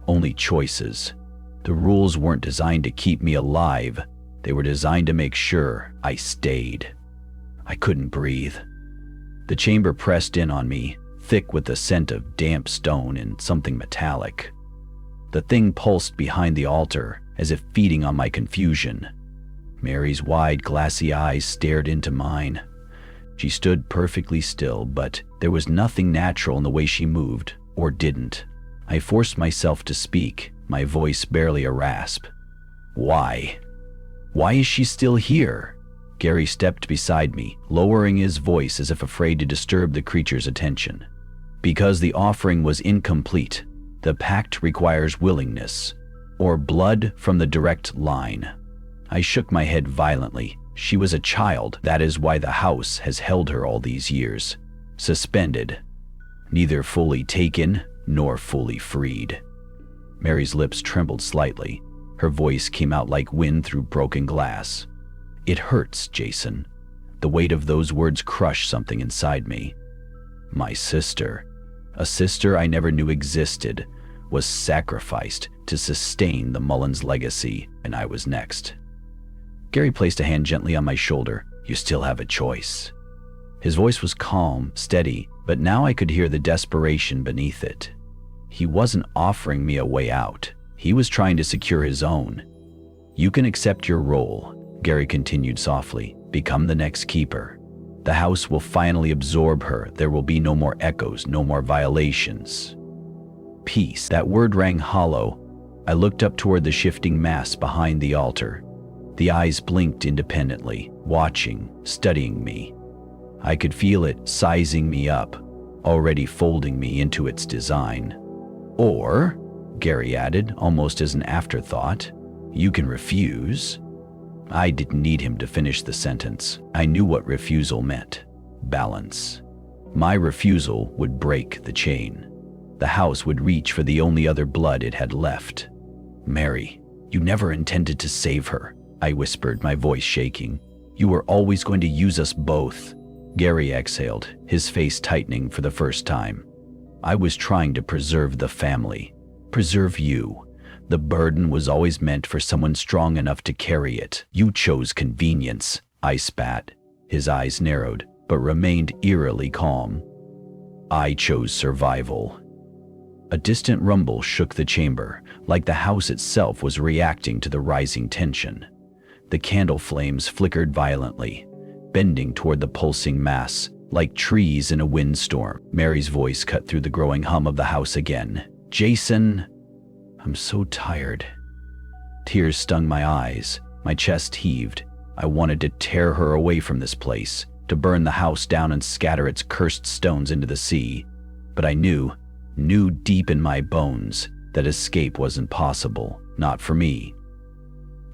only choices. The rules weren't designed to keep me alive. They were designed to make sure I stayed. I couldn't breathe. The chamber pressed in on me, thick with the scent of damp stone and something metallic. The thing pulsed behind the altar, as if feeding on my confusion. Mary's wide, glassy eyes stared into mine. She stood perfectly still, but there was nothing natural in the way she moved, or didn't. I forced myself to speak, my voice barely a rasp. "Why? Why is she still here?" Gary stepped beside me, lowering his voice as if afraid to disturb the creature's attention. "Because the offering was incomplete. The pact requires willingness, or blood from the direct line." I shook my head violently. She was a child. That is why the house has held her all these years. Suspended. Neither fully taken, nor fully freed. Mary's lips trembled slightly. Her voice came out like wind through broken glass. "It hurts, Jason." The weight of those words crushed something inside me. My sister, a sister I never knew existed, was sacrificed to sustain the Mullins legacy, and I was next. Gary placed a hand gently on my shoulder. "You still have a choice." His voice was calm, steady, but now I could hear the desperation beneath it. He wasn't offering me a way out. He was trying to secure his own. "You can accept your role," Gary continued softly. "Become the next keeper. The house will finally absorb her. There will be no more echoes, no more violations. Peace." That word rang hollow. I looked up toward the shifting mass behind the altar. The eyes blinked independently, watching, studying me. I could feel it sizing me up, already folding me into its design. "Or," Gary added, almost as an afterthought, "you can refuse." I didn't need him to finish the sentence. I knew what refusal meant. Balance. My refusal would break the chain. The house would reach for the only other blood it had left. "Mary, you never intended to save her," I whispered, my voice shaking. "You were always going to use us both." Gary exhaled, his face tightening for the first time. "I was trying to preserve the family. Preserve you. The burden was always meant for someone strong enough to carry it. You chose convenience." I spat. His eyes narrowed, but remained eerily calm. "I chose survival." A distant rumble shook the chamber, like the house itself was reacting to the rising tension. The candle flames flickered violently, bending toward the pulsing mass, like trees in a windstorm. Mary's voice cut through the growing hum of the house again. "Jason, I'm so tired." Tears stung my eyes. My chest heaved. I wanted to tear her away from this place, to burn the house down and scatter its cursed stones into the sea. But I knew deep in my bones, that escape wasn't possible. Not for me.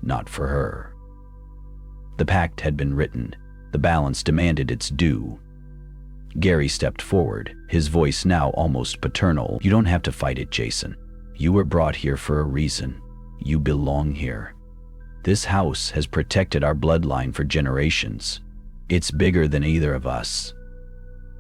Not for her. The pact had been written. The balance demanded its due. Gary stepped forward, his voice now almost paternal. You don't have to fight it, Jason. You were brought here for a reason. You belong here. This house has protected our bloodline for generations. It's bigger than either of us.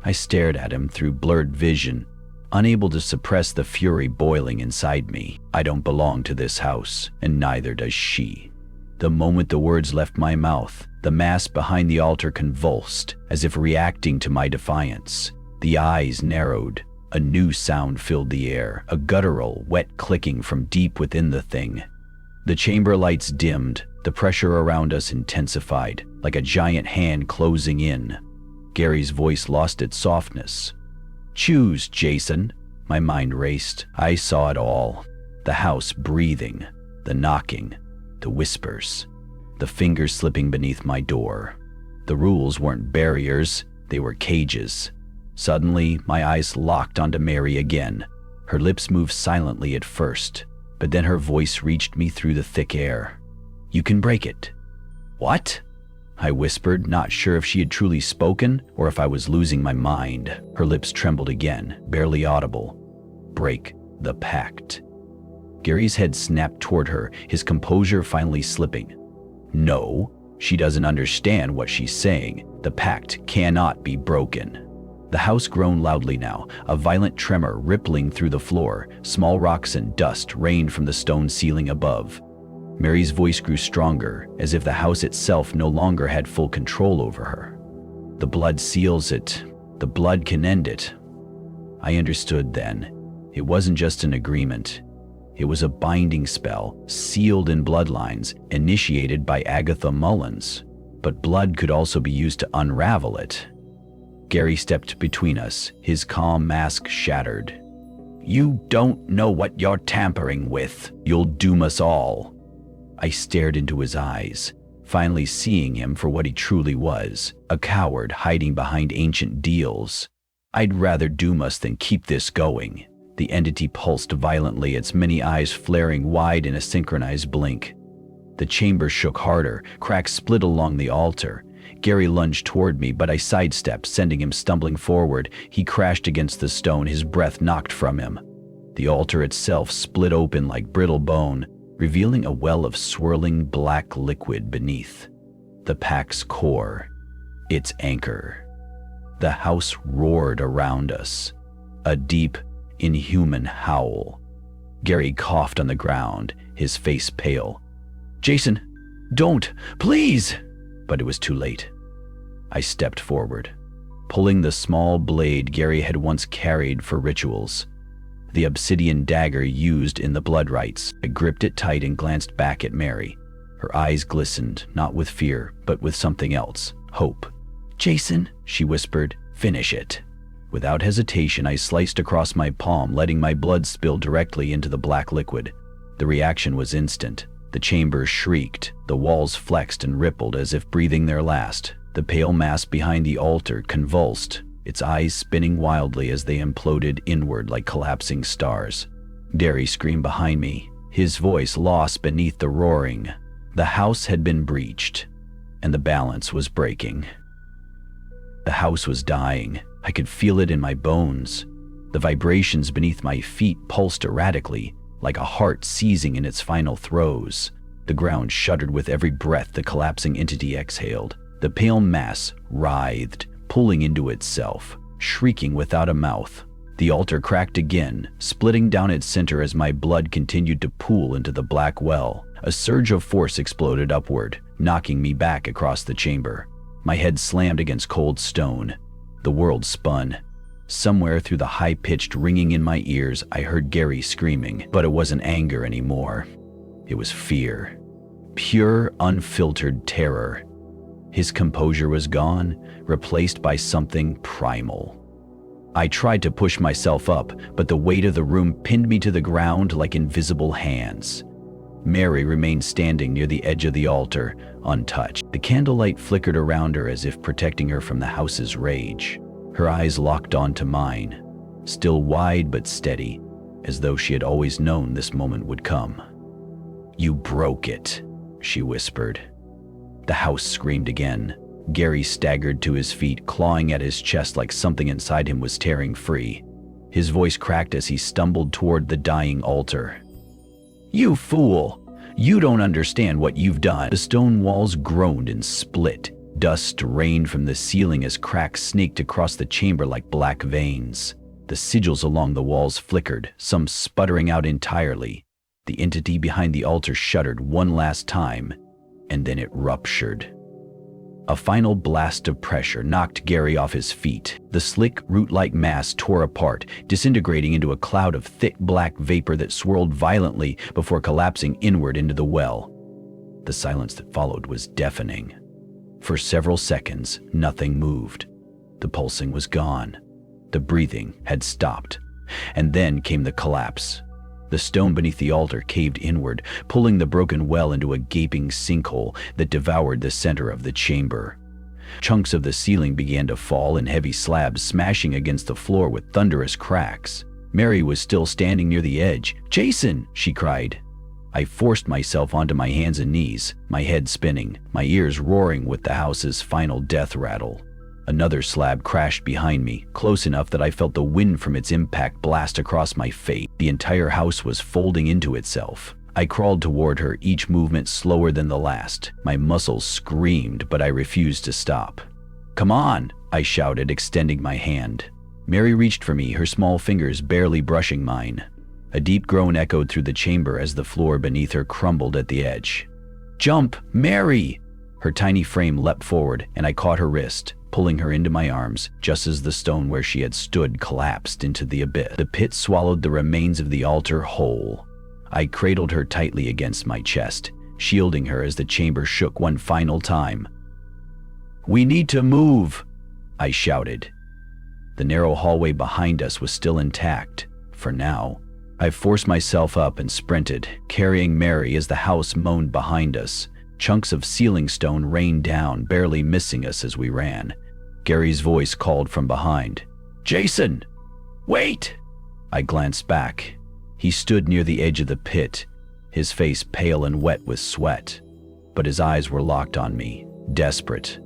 I stared at him through blurred vision, unable to suppress the fury boiling inside me. I don't belong to this house, and neither does she. The moment the words left my mouth, the mass behind the altar convulsed, as if reacting to my defiance. The eyes narrowed. A new sound filled the air, a guttural, wet clicking from deep within the thing. The chamber lights dimmed, the pressure around us intensified, like a giant hand closing in. Gary's voice lost its softness. Choose, Jason. My mind raced. I saw it all. The house breathing, the knocking, the whispers, the fingers slipping beneath my door. The rules weren't barriers, they were cages. Suddenly, my eyes locked onto Mary again. Her lips moved silently at first, but then her voice reached me through the thick air. You can break it. What? I whispered, not sure if she had truly spoken or if I was losing my mind. Her lips trembled again, barely audible. Break the pact. Gary's head snapped toward her, his composure finally slipping. No, she doesn't understand what she's saying. The pact cannot be broken. The house groaned loudly now, a violent tremor rippling through the floor. Small rocks and dust rained from the stone ceiling above. Mary's voice grew stronger, as if the house itself no longer had full control over her. The blood seals it. The blood can end it. I understood then. It wasn't just an agreement. It was a binding spell, sealed in bloodlines, initiated by Agatha Mullins. But blood could also be used to unravel it. Gary stepped between us, his calm mask shattered. You don't know what you're tampering with. You'll doom us all. I stared into his eyes, finally seeing him for what he truly was, a coward hiding behind ancient deals. I'd rather doom us than keep this going. The entity pulsed violently, its many eyes flaring wide in a synchronized blink. The chamber shook harder, cracks split along the altar. Gary lunged toward me, but I sidestepped, sending him stumbling forward. He crashed against the stone, his breath knocked from him. The altar itself split open like brittle bone, revealing a well of swirling black liquid beneath. The pact's core, its anchor. The house roared around us, a deep, inhuman howl. Gary coughed on the ground, his face pale. Jason, don't, please! But it was too late. I stepped forward, pulling the small blade Gary had once carried for rituals. The obsidian dagger used in the blood rites. I gripped it tight and glanced back at Mary. Her eyes glistened, not with fear, but with something else, hope. Jason, she whispered, finish it. Without hesitation, I sliced across my palm, letting my blood spill directly into the black liquid. The reaction was instant. The chamber shrieked, the walls flexed and rippled as if breathing their last. The pale mass behind the altar convulsed, its eyes spinning wildly as they imploded inward like collapsing stars. Gary screamed behind me, his voice lost beneath the roaring. The house had been breached, and the balance was breaking. The house was dying. I could feel it in my bones. The vibrations beneath my feet pulsed erratically, like a heart seizing in its final throes. The ground shuddered with every breath the collapsing entity exhaled. The pale mass writhed, pulling into itself, shrieking without a mouth. The altar cracked again, splitting down its center as my blood continued to pool into the black well. A surge of force exploded upward, knocking me back across the chamber. My head slammed against cold stone. The world spun. Somewhere through the high-pitched ringing in my ears, I heard Gary screaming, but it wasn't anger anymore. It was fear. Pure, unfiltered terror. His composure was gone, replaced by something primal. I tried to push myself up, but the weight of the room pinned me to the ground like invisible hands. Mary remained standing near the edge of the altar, untouched. The candlelight flickered around her as if protecting her from the house's rage. Her eyes locked onto mine, still wide but steady, as though she had always known this moment would come. "You broke it," she whispered. The house screamed again. Gary staggered to his feet, clawing at his chest like something inside him was tearing free. His voice cracked as he stumbled toward the dying altar. "You fool! You don't understand what you've done." The stone walls groaned and split. Dust rained from the ceiling as cracks snaked across the chamber like black veins. The sigils along the walls flickered, some sputtering out entirely. The entity behind the altar shuddered one last time, and then it ruptured. A final blast of pressure knocked Gary off his feet. The slick, root-like mass tore apart, disintegrating into a cloud of thick black vapor that swirled violently before collapsing inward into the well. The silence that followed was deafening. For several seconds, nothing moved. The pulsing was gone. The breathing had stopped. And then came the collapse. The stone beneath the altar caved inward, pulling the broken well into a gaping sinkhole that devoured the center of the chamber. Chunks of the ceiling began to fall in heavy slabs, smashing against the floor with thunderous cracks. Mary was still standing near the edge. "Jason!" she cried. I forced myself onto my hands and knees, my head spinning, my ears roaring with the house's final death rattle. Another slab crashed behind me, close enough that I felt the wind from its impact blast across my face. The entire house was folding into itself. I crawled toward her, each movement slower than the last. My muscles screamed, but I refused to stop. "Come on!" I shouted, extending my hand. Mary reached for me, her small fingers barely brushing mine. A deep groan echoed through the chamber as the floor beneath her crumbled at the edge. "Jump, Mary!" Her tiny frame leapt forward, and I caught her wrist, pulling her into my arms, just as the stone where she had stood collapsed into the abyss. The pit swallowed the remains of the altar whole. I cradled her tightly against my chest, shielding her as the chamber shook one final time. "We need to move!" I shouted. The narrow hallway behind us was still intact, for now. I forced myself up and sprinted, carrying Mary as the house moaned behind us. Chunks of ceiling stone rained down, barely missing us as we ran. Gary's voice called from behind. "Jason! Wait!" I glanced back. He stood near the edge of the pit, his face pale and wet with sweat. But his eyes were locked on me, desperate,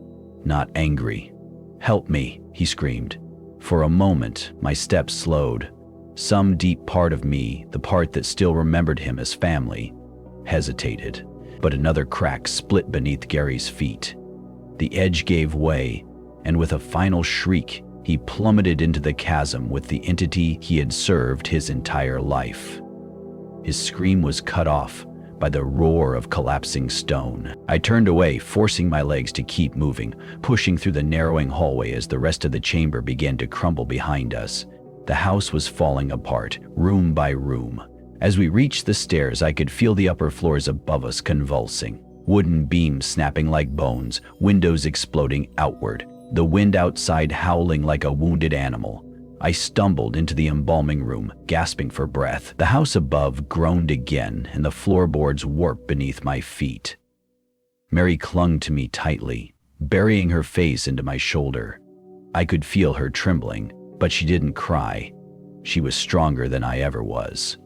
not angry. "Help me," he screamed. For a moment, my steps slowed. Some deep part of me, the part that still remembered him as family, hesitated. But another crack split beneath Gary's feet. The edge gave way, and with a final shriek, he plummeted into the chasm with the entity he had served his entire life. His scream was cut off by the roar of collapsing stone. I turned away, forcing my legs to keep moving, pushing through the narrowing hallway as the rest of the chamber began to crumble behind us. The house was falling apart, room by room. As we reached the stairs, I could feel the upper floors above us convulsing. Wooden beams snapping like bones, windows exploding outward, the wind outside howling like a wounded animal. I stumbled into the embalming room, gasping for breath. The house above groaned again, and the floorboards warped beneath my feet. Mary clung to me tightly, burying her face into my shoulder. I could feel her trembling, but she didn't cry. She was stronger than I ever was.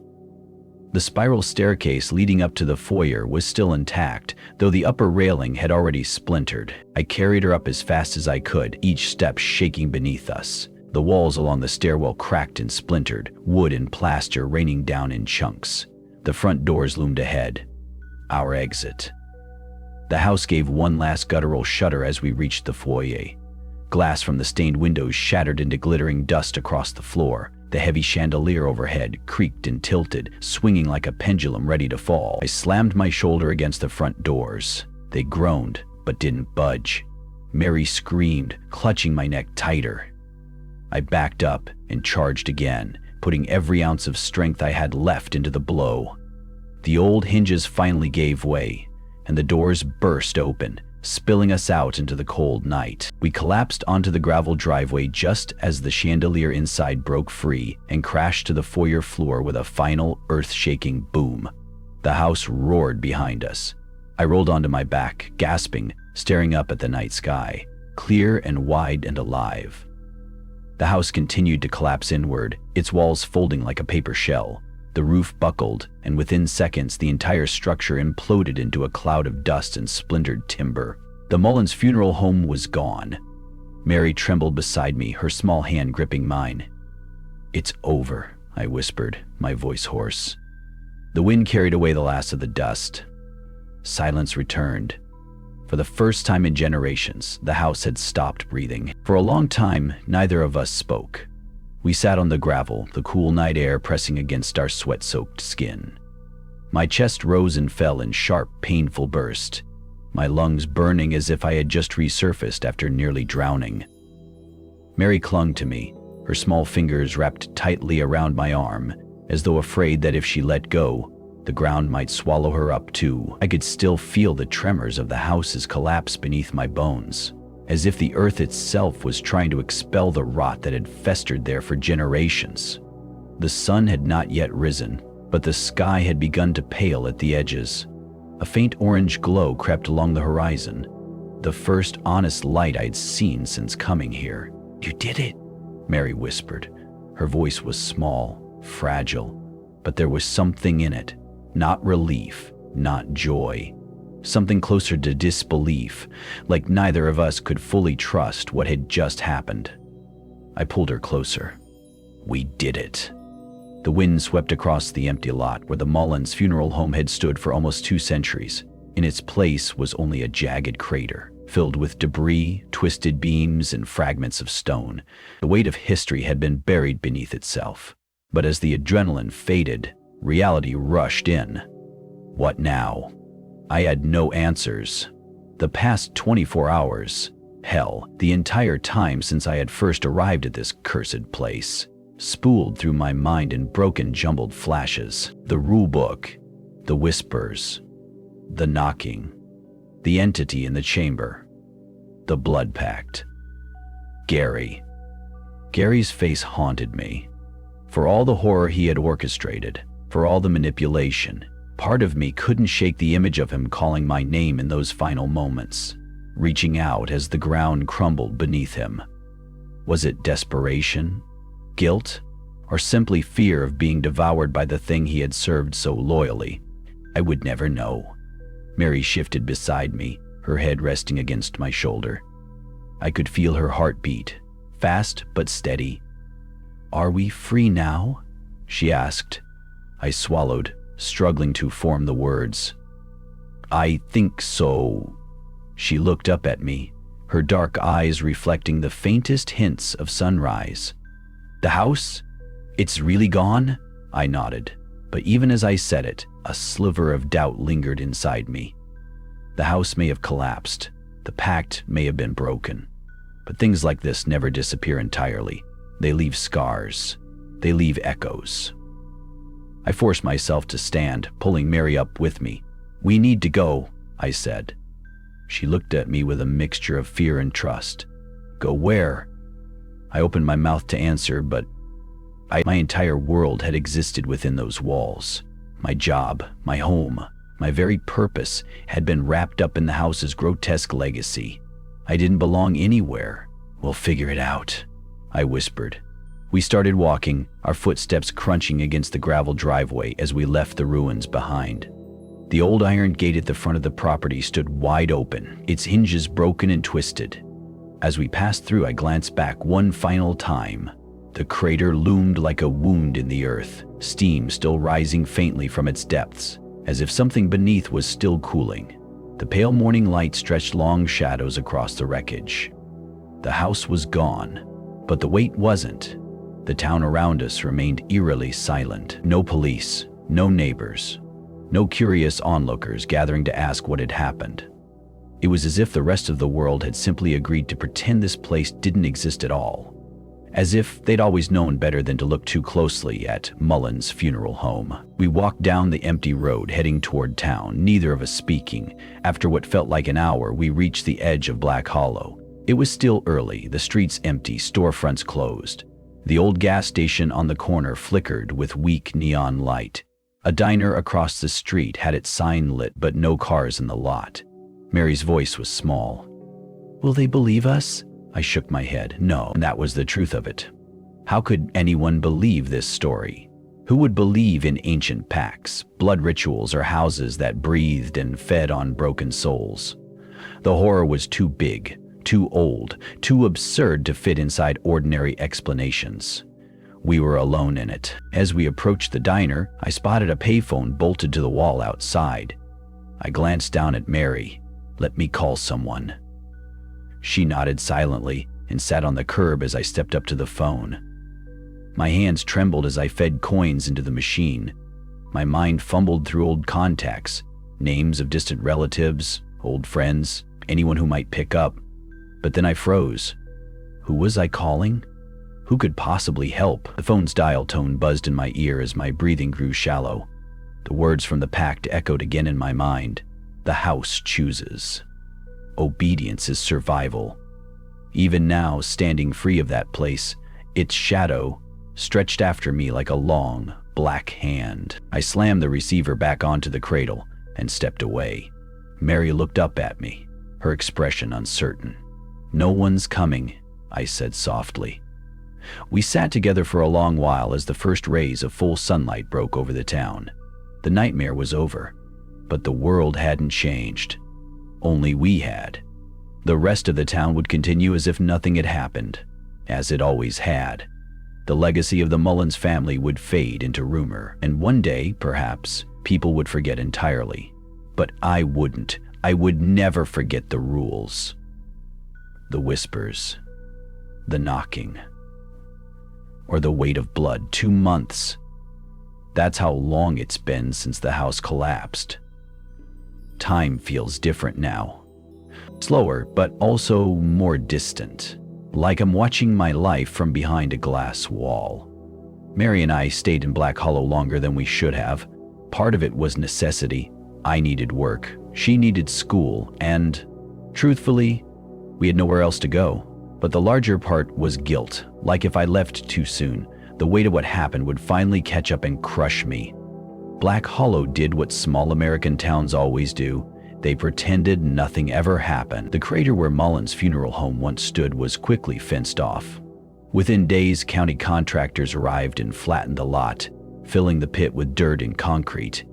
The spiral staircase leading up to the foyer was still intact, though the upper railing had already splintered. I carried her up as fast as I could, each step shaking beneath us. The walls along the stairwell cracked and splintered, wood and plaster raining down in chunks. The front doors loomed ahead. Our exit. The house gave one last guttural shudder as we reached the foyer. Glass from the stained windows shattered into glittering dust across the floor. The heavy chandelier overhead creaked and tilted, swinging like a pendulum ready to fall. I slammed my shoulder against the front doors. They groaned, but didn't budge. Mary screamed, clutching my neck tighter. I backed up and charged again, putting every ounce of strength I had left into the blow. The old hinges finally gave way, and the doors burst open, spilling us out into the cold night. We collapsed onto the gravel driveway just as the chandelier inside broke free and crashed to the foyer floor with a final earth-shaking boom. The house roared behind us. I rolled onto my back, gasping, staring up at the night sky, clear and wide and alive. The house continued to collapse inward, its walls folding like a paper shell. The roof buckled, and within seconds the entire structure imploded into a cloud of dust and splintered timber. The Mullins funeral home was gone. Mary trembled beside me, her small hand gripping mine. "It's over," I whispered, my voice hoarse. The wind carried away the last of the dust. Silence returned. For the first time in generations, the house had stopped breathing. For a long time, neither of us spoke. We sat on the gravel, the cool night air pressing against our sweat-soaked skin. My chest rose and fell in sharp, painful bursts, my lungs burning as if I had just resurfaced after nearly drowning. Mary clung to me, her small fingers wrapped tightly around my arm, as though afraid that if she let go, the ground might swallow her up too. I could still feel the tremors of the house's collapse beneath my bones, as if the earth itself was trying to expel the rot that had festered there for generations. The sun had not yet risen, but the sky had begun to pale at the edges. A faint orange glow crept along the horizon, the first honest light I'd seen since coming here. "You did it," Mary whispered. Her voice was small, fragile, but there was something in it. Not relief, not joy. Something closer to disbelief, like neither of us could fully trust what had just happened. I pulled her closer. "We did it." The wind swept across the empty lot where the Mullins funeral home had stood for almost 2 centuries. In its place was only a jagged crater, filled with debris, twisted beams, and fragments of stone. The weight of history had been buried beneath itself. But as the adrenaline faded, reality rushed in. What now? I had no answers. The past 24 hours, hell, the entire time since I had first arrived at this cursed place, spooled through my mind in broken, jumbled flashes. The rulebook, the whispers, the knocking, the entity in the chamber, the blood pact. Gary. Gary's face haunted me. For all the horror he had orchestrated, for all the manipulation, part of me couldn't shake the image of him calling my name in those final moments, reaching out as the ground crumbled beneath him. Was it desperation, guilt, or simply fear of being devoured by the thing he had served so loyally? I would never know. Mary shifted beside me, her head resting against my shoulder. I could feel her heartbeat, fast but steady. "Are we free now?" she asked. I swallowed, struggling to form the words. "I think so." She looked up at me, her dark eyes reflecting the faintest hints of sunrise. "The house? It's really gone?" I nodded, but even as I said it, a sliver of doubt lingered inside me. The house may have collapsed, the pact may have been broken, but things like this never disappear entirely. They leave scars, they leave echoes. I forced myself to stand, pulling Mary up with me. "We need to go," I said. She looked at me with a mixture of fear and trust. "Go where?" I opened my mouth to answer, but my entire world had existed within those walls. My job, my home, my very purpose had been wrapped up in the house's grotesque legacy. I didn't belong anywhere. "We'll figure it out," I whispered. We started walking, our footsteps crunching against the gravel driveway as we left the ruins behind. The old iron gate at the front of the property stood wide open, its hinges broken and twisted. As we passed through, I glanced back one final time. The crater loomed like a wound in the earth, steam still rising faintly from its depths, as if something beneath was still cooling. The pale morning light stretched long shadows across the wreckage. The house was gone, but the weight wasn't. The town around us remained eerily silent. No police, no neighbors, no curious onlookers gathering to ask what had happened. It was as if the rest of the world had simply agreed to pretend this place didn't exist at all, as if they'd always known better than to look too closely at Mullins' funeral home. We walked down the empty road heading toward town, neither of us speaking. After what felt like an hour, we reached the edge of Black Hollow. It was still early, the streets empty, storefronts closed. The old gas station on the corner flickered with weak neon light. A diner across the street had its sign lit, but no cars in the lot. Mary's voice was small. "Will they believe us?" I shook my head. No, that was the truth of it. How could anyone believe this story? Who would believe in ancient pacts, blood rituals, or houses that breathed and fed on broken souls? The horror was too big, too old, too absurd to fit inside ordinary explanations. We were alone in it. As we approached the diner, I spotted a payphone bolted to the wall outside. I glanced down at Mary. "Let me call someone." She nodded silently and sat on the curb as I stepped up to the phone. My hands trembled as I fed coins into the machine. My mind fumbled through old contacts, names of distant relatives, old friends, anyone who might pick up. But then I froze. Who was I calling? Who could possibly help? The phone's dial tone buzzed in my ear as my breathing grew shallow. The words from the pact echoed again in my mind. The house chooses. Obedience is survival. Even now, standing free of that place, its shadow stretched after me like a long, black hand. I slammed the receiver back onto the cradle and stepped away. Mary looked up at me, her expression uncertain. "No one's coming," I said softly. We sat together for a long while as the first rays of full sunlight broke over the town. The nightmare was over, but the world hadn't changed. Only we had. The rest of the town would continue as if nothing had happened, as it always had. The legacy of the Mullins family would fade into rumor, and one day, perhaps, people would forget entirely. But I wouldn't. I would never forget the rules. The whispers, the knocking, or the weight of blood. 2 months. That's how long it's been since the house collapsed. Time feels different now. Slower, but also more distant. Like I'm watching my life from behind a glass wall. Mary and I stayed in Black Hollow longer than we should have. Part of it was necessity. I needed work, she needed school, and, truthfully, we had nowhere else to go. But the larger part was guilt. Like if I left too soon, the weight of what happened would finally catch up and crush me. Black Hollow did what small American towns always do. They pretended nothing ever happened. The crater where Mullins' funeral home once stood was quickly fenced off. Within days, county contractors arrived and flattened the lot, filling the pit with dirt and concrete.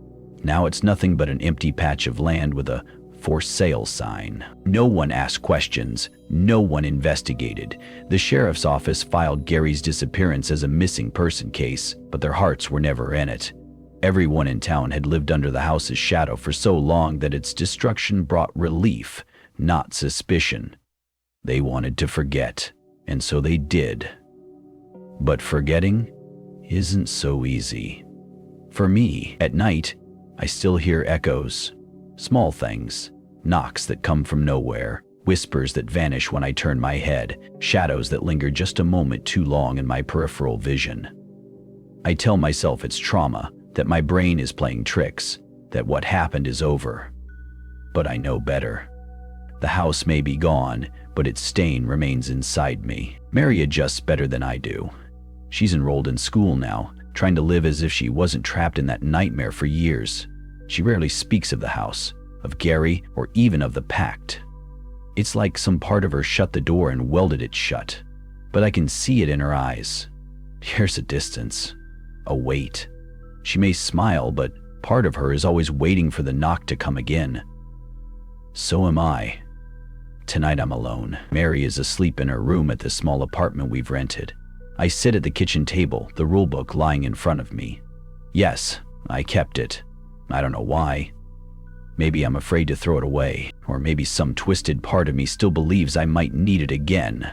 Now it's nothing but an empty patch of land with a "for sale" sign. No one asked questions. No one investigated. The sheriff's office filed Gary's disappearance as a missing person case, but their hearts were never in it. Everyone in town had lived under the house's shadow for so long that its destruction brought relief, not suspicion. They wanted to forget, and so they did. But forgetting isn't so easy. For me, at night, I still hear echoes, small things, knocks that come from nowhere, whispers that vanish when I turn my head, shadows that linger just a moment too long in my peripheral vision. I tell myself it's trauma, that my brain is playing tricks, that what happened is over. But I know better. The house may be gone, but its stain remains inside me. Mary adjusts better than I do. She's enrolled in school now, trying to live as if she wasn't trapped in that nightmare for years. She rarely speaks of the house, of Gary, or even of the pact. It's like some part of her shut the door and welded it shut. But I can see it in her eyes. Here's a distance, a weight. She may smile, but part of her is always waiting for the knock to come again. So am I. Tonight I'm alone. Mary is asleep in her room at the small apartment we've rented. I sit at the kitchen table, the rulebook lying in front of me. Yes, I kept it. I don't know why. Maybe I'm afraid to throw it away, or maybe some twisted part of me still believes I might need it again.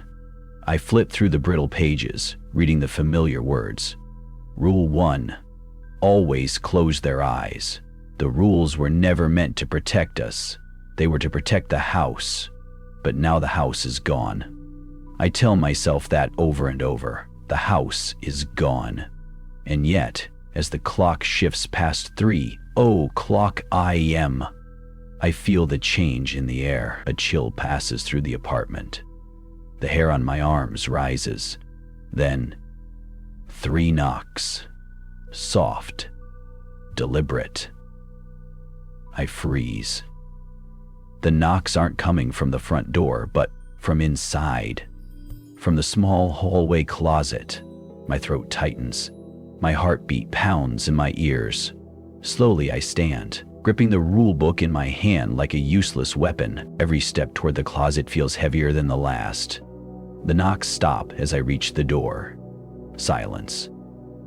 I flip through the brittle pages, reading the familiar words. Rule 1. Always close their eyes. The rules were never meant to protect us. They were to protect the house. But now the house is gone. I tell myself that over and over. The house is gone. And yet, as the clock shifts past 3:00 a.m., I feel the change in the air. A chill passes through the apartment. The hair on my arms rises. Then, 3 knocks. Soft, deliberate. I freeze. The knocks aren't coming from the front door, but from inside. From the small hallway closet. My throat tightens. My heartbeat pounds in my ears. Slowly I stand, gripping the rulebook in my hand like a useless weapon. Every step toward the closet feels heavier than the last. The knocks stop as I reach the door. Silence.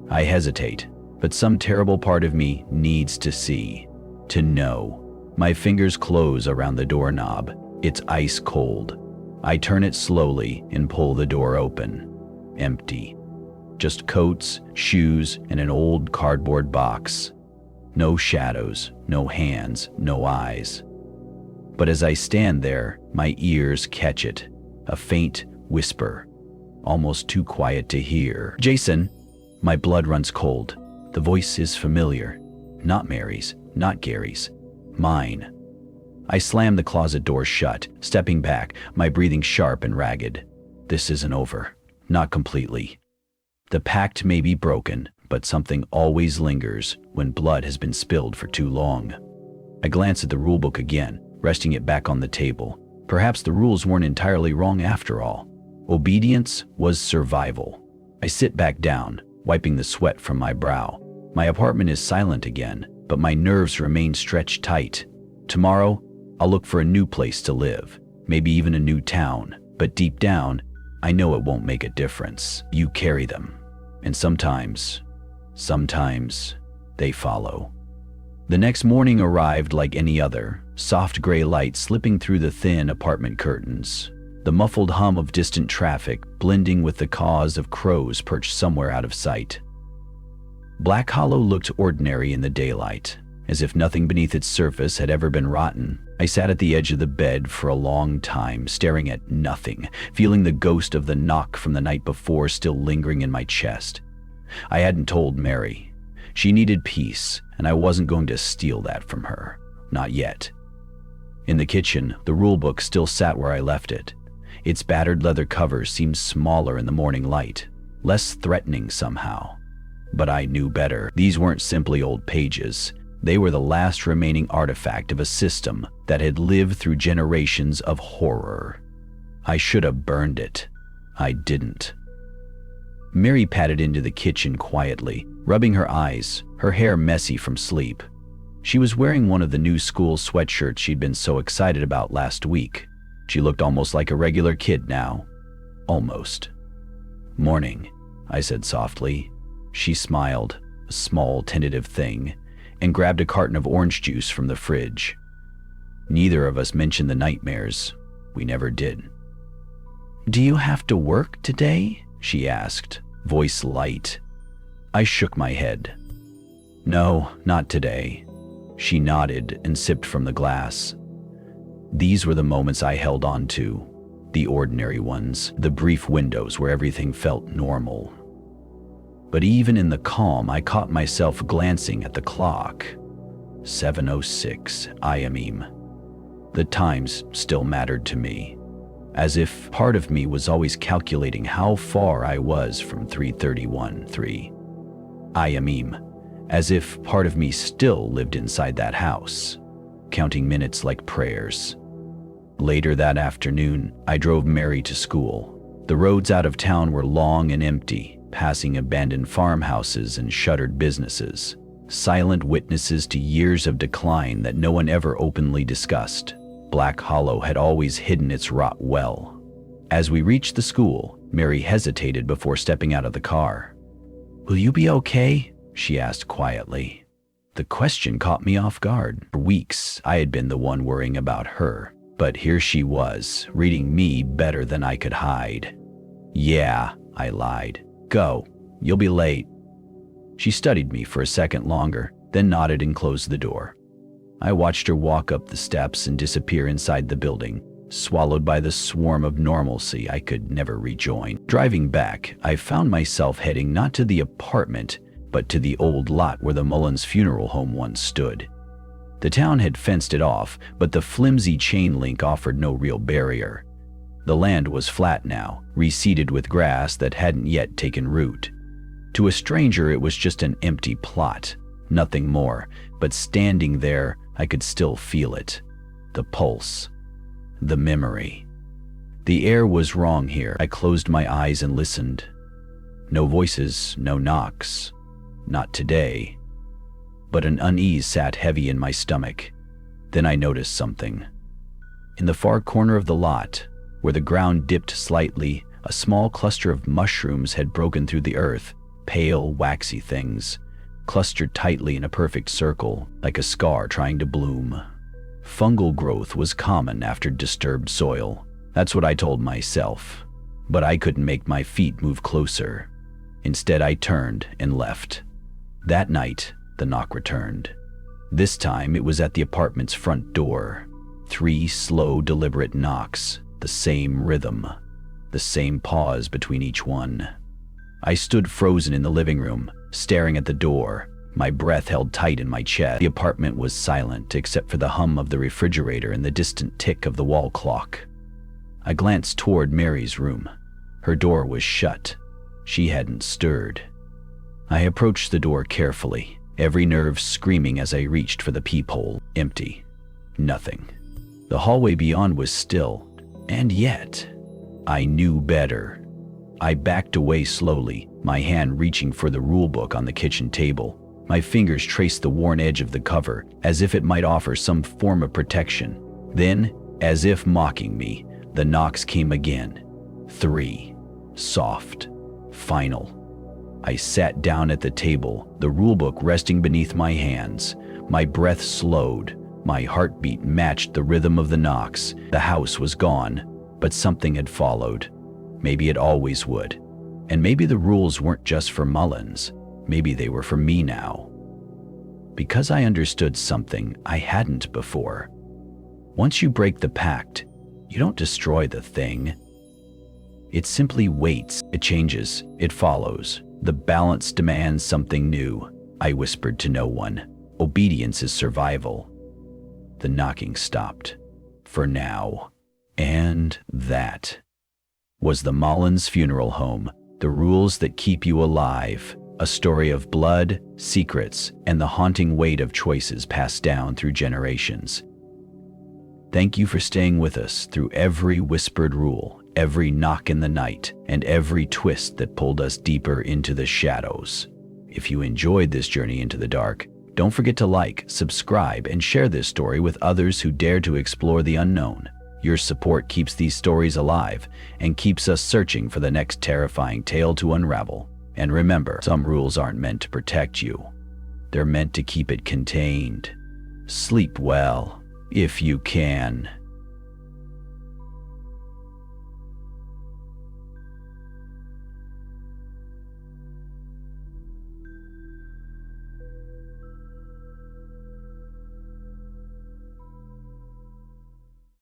I hesitate, but some terrible part of me needs to see, to know. My fingers close around the doorknob. It's ice cold. I turn it slowly and pull the door open. Empty. Just coats, shoes, and an old cardboard box. No shadows, no hands, no eyes. But as I stand there, my ears catch it. A faint whisper, almost too quiet to hear. "Jason!" My blood runs cold. The voice is familiar. Not Mary's, not Gary's. Mine. I slam the closet door shut, stepping back, my breathing sharp and ragged. This isn't over. Not completely. The pact may be broken, but something always lingers when blood has been spilled for too long. I glance at the rulebook again, resting it back on the table. Perhaps the rules weren't entirely wrong after all. Obedience was survival. I sit back down, wiping the sweat from my brow. My apartment is silent again, but my nerves remain stretched tight. Tomorrow, I'll look for a new place to live, maybe even a new town, but deep down, I know it won't make a difference. You carry them, and sometimes, they follow. The next morning arrived like any other, soft gray light slipping through the thin apartment curtains. The muffled hum of distant traffic blending with the caws of crows perched somewhere out of sight. Black Hollow looked ordinary in the daylight, as if nothing beneath its surface had ever been rotten. I sat at the edge of the bed for a long time, staring at nothing, feeling the ghost of the knock from the night before still lingering in my chest. I hadn't told Mary. She needed peace, and I wasn't going to steal that from her. Not yet. In the kitchen, the rulebook still sat where I left it. Its battered leather cover seemed smaller in the morning light, less threatening somehow. But I knew better. These weren't simply old pages. They were the last remaining artifact of a system that had lived through generations of horror. I should have burned it. I didn't. Mary padded into the kitchen quietly, rubbing her eyes, her hair messy from sleep. She was wearing one of the new school sweatshirts she'd been so excited about last week. She looked almost like a regular kid now. Almost. "Morning," I said softly. She smiled, a small, tentative thing, and grabbed a carton of orange juice from the fridge. Neither of us mentioned the nightmares. We never did. "Do you have to work today?" she asked, voice light. I shook my head. "No, not today." She nodded and sipped from the glass. These were the moments I held on to, the ordinary ones, the brief windows where everything felt normal. But even in the calm, I caught myself glancing at the clock. 7:06 IMEM. The times still mattered to me, as if part of me was always calculating how far I was from 3:31 IMEM, as if part of me still lived inside that house, counting minutes like prayers. Later that afternoon, I drove Mary to school. The roads out of town were long and empty, passing abandoned farmhouses and shuttered businesses, silent witnesses to years of decline that no one ever openly discussed. Black Hollow had always hidden its rot well. As we reached the school, Mary hesitated before stepping out of the car. "Will you be okay?" she asked quietly. The question caught me off guard. For weeks, I had been the one worrying about her, but here she was, reading me better than I could hide. "Yeah," I lied. "Go. You'll be late." She studied me for a second longer, then nodded and closed the door. I watched her walk up the steps and disappear inside the building, swallowed by the swarm of normalcy I could never rejoin. Driving back, I found myself heading not to the apartment, but to the old lot where the Mullins funeral home once stood. The town had fenced it off, but the flimsy chain link offered no real barrier. The land was flat now, reseeded with grass that hadn't yet taken root. To a stranger, it was just an empty plot, nothing more, but standing there, I could still feel it. The pulse. The memory. The air was wrong here. I closed my eyes and listened. No voices, no knocks. Not today. But an unease sat heavy in my stomach. Then I noticed something. In the far corner of the lot, where the ground dipped slightly, a small cluster of mushrooms had broken through the earth, pale, waxy things, clustered tightly in a perfect circle, like a scar trying to bloom. Fungal growth was common after disturbed soil. That's what I told myself. But I couldn't make my feet move closer. Instead, I turned and left. That night, the knock returned. This time, it was at the apartment's front door. 3 slow, deliberate knocks, the same rhythm, the same pause between each one. I stood frozen in the living room, staring at the door, my breath held tight in my chest. The apartment was silent except for the hum of the refrigerator and the distant tick of the wall clock. I glanced toward Mary's room. Her door was shut. She hadn't stirred. I approached the door carefully, every nerve screaming as I reached for the peephole. Empty. Nothing. The hallway beyond was still, and yet, I knew better. I backed away slowly, my hand reaching for the rulebook on the kitchen table. My fingers traced the worn edge of the cover, as if it might offer some form of protection. Then, as if mocking me, the knocks came again. 3. Soft. Final. I sat down at the table, the rulebook resting beneath my hands. My breath slowed. My heartbeat matched the rhythm of the knocks. The house was gone, but something had followed. Maybe it always would. And maybe the rules weren't just for Mullins. Maybe they were for me now. Because I understood something I hadn't before. Once you break the pact, you don't destroy the thing. It simply waits, it changes, it follows. The balance demands something new. I whispered to no one. Obedience is survival. The knocking stopped. For now. And that was the Mullins funeral home. The rules that keep you alive. A story of blood, secrets, and the haunting weight of choices passed down through generations. Thank you for staying with us through every whispered rule, every knock in the night, and every twist that pulled us deeper into the shadows. If you enjoyed this journey into the dark, don't forget to like, subscribe, and share this story with others who dare to explore the unknown. Your support keeps these stories alive and keeps us searching for the next terrifying tale to unravel. And remember, some rules aren't meant to protect you. They're meant to keep it contained. Sleep well, if you can.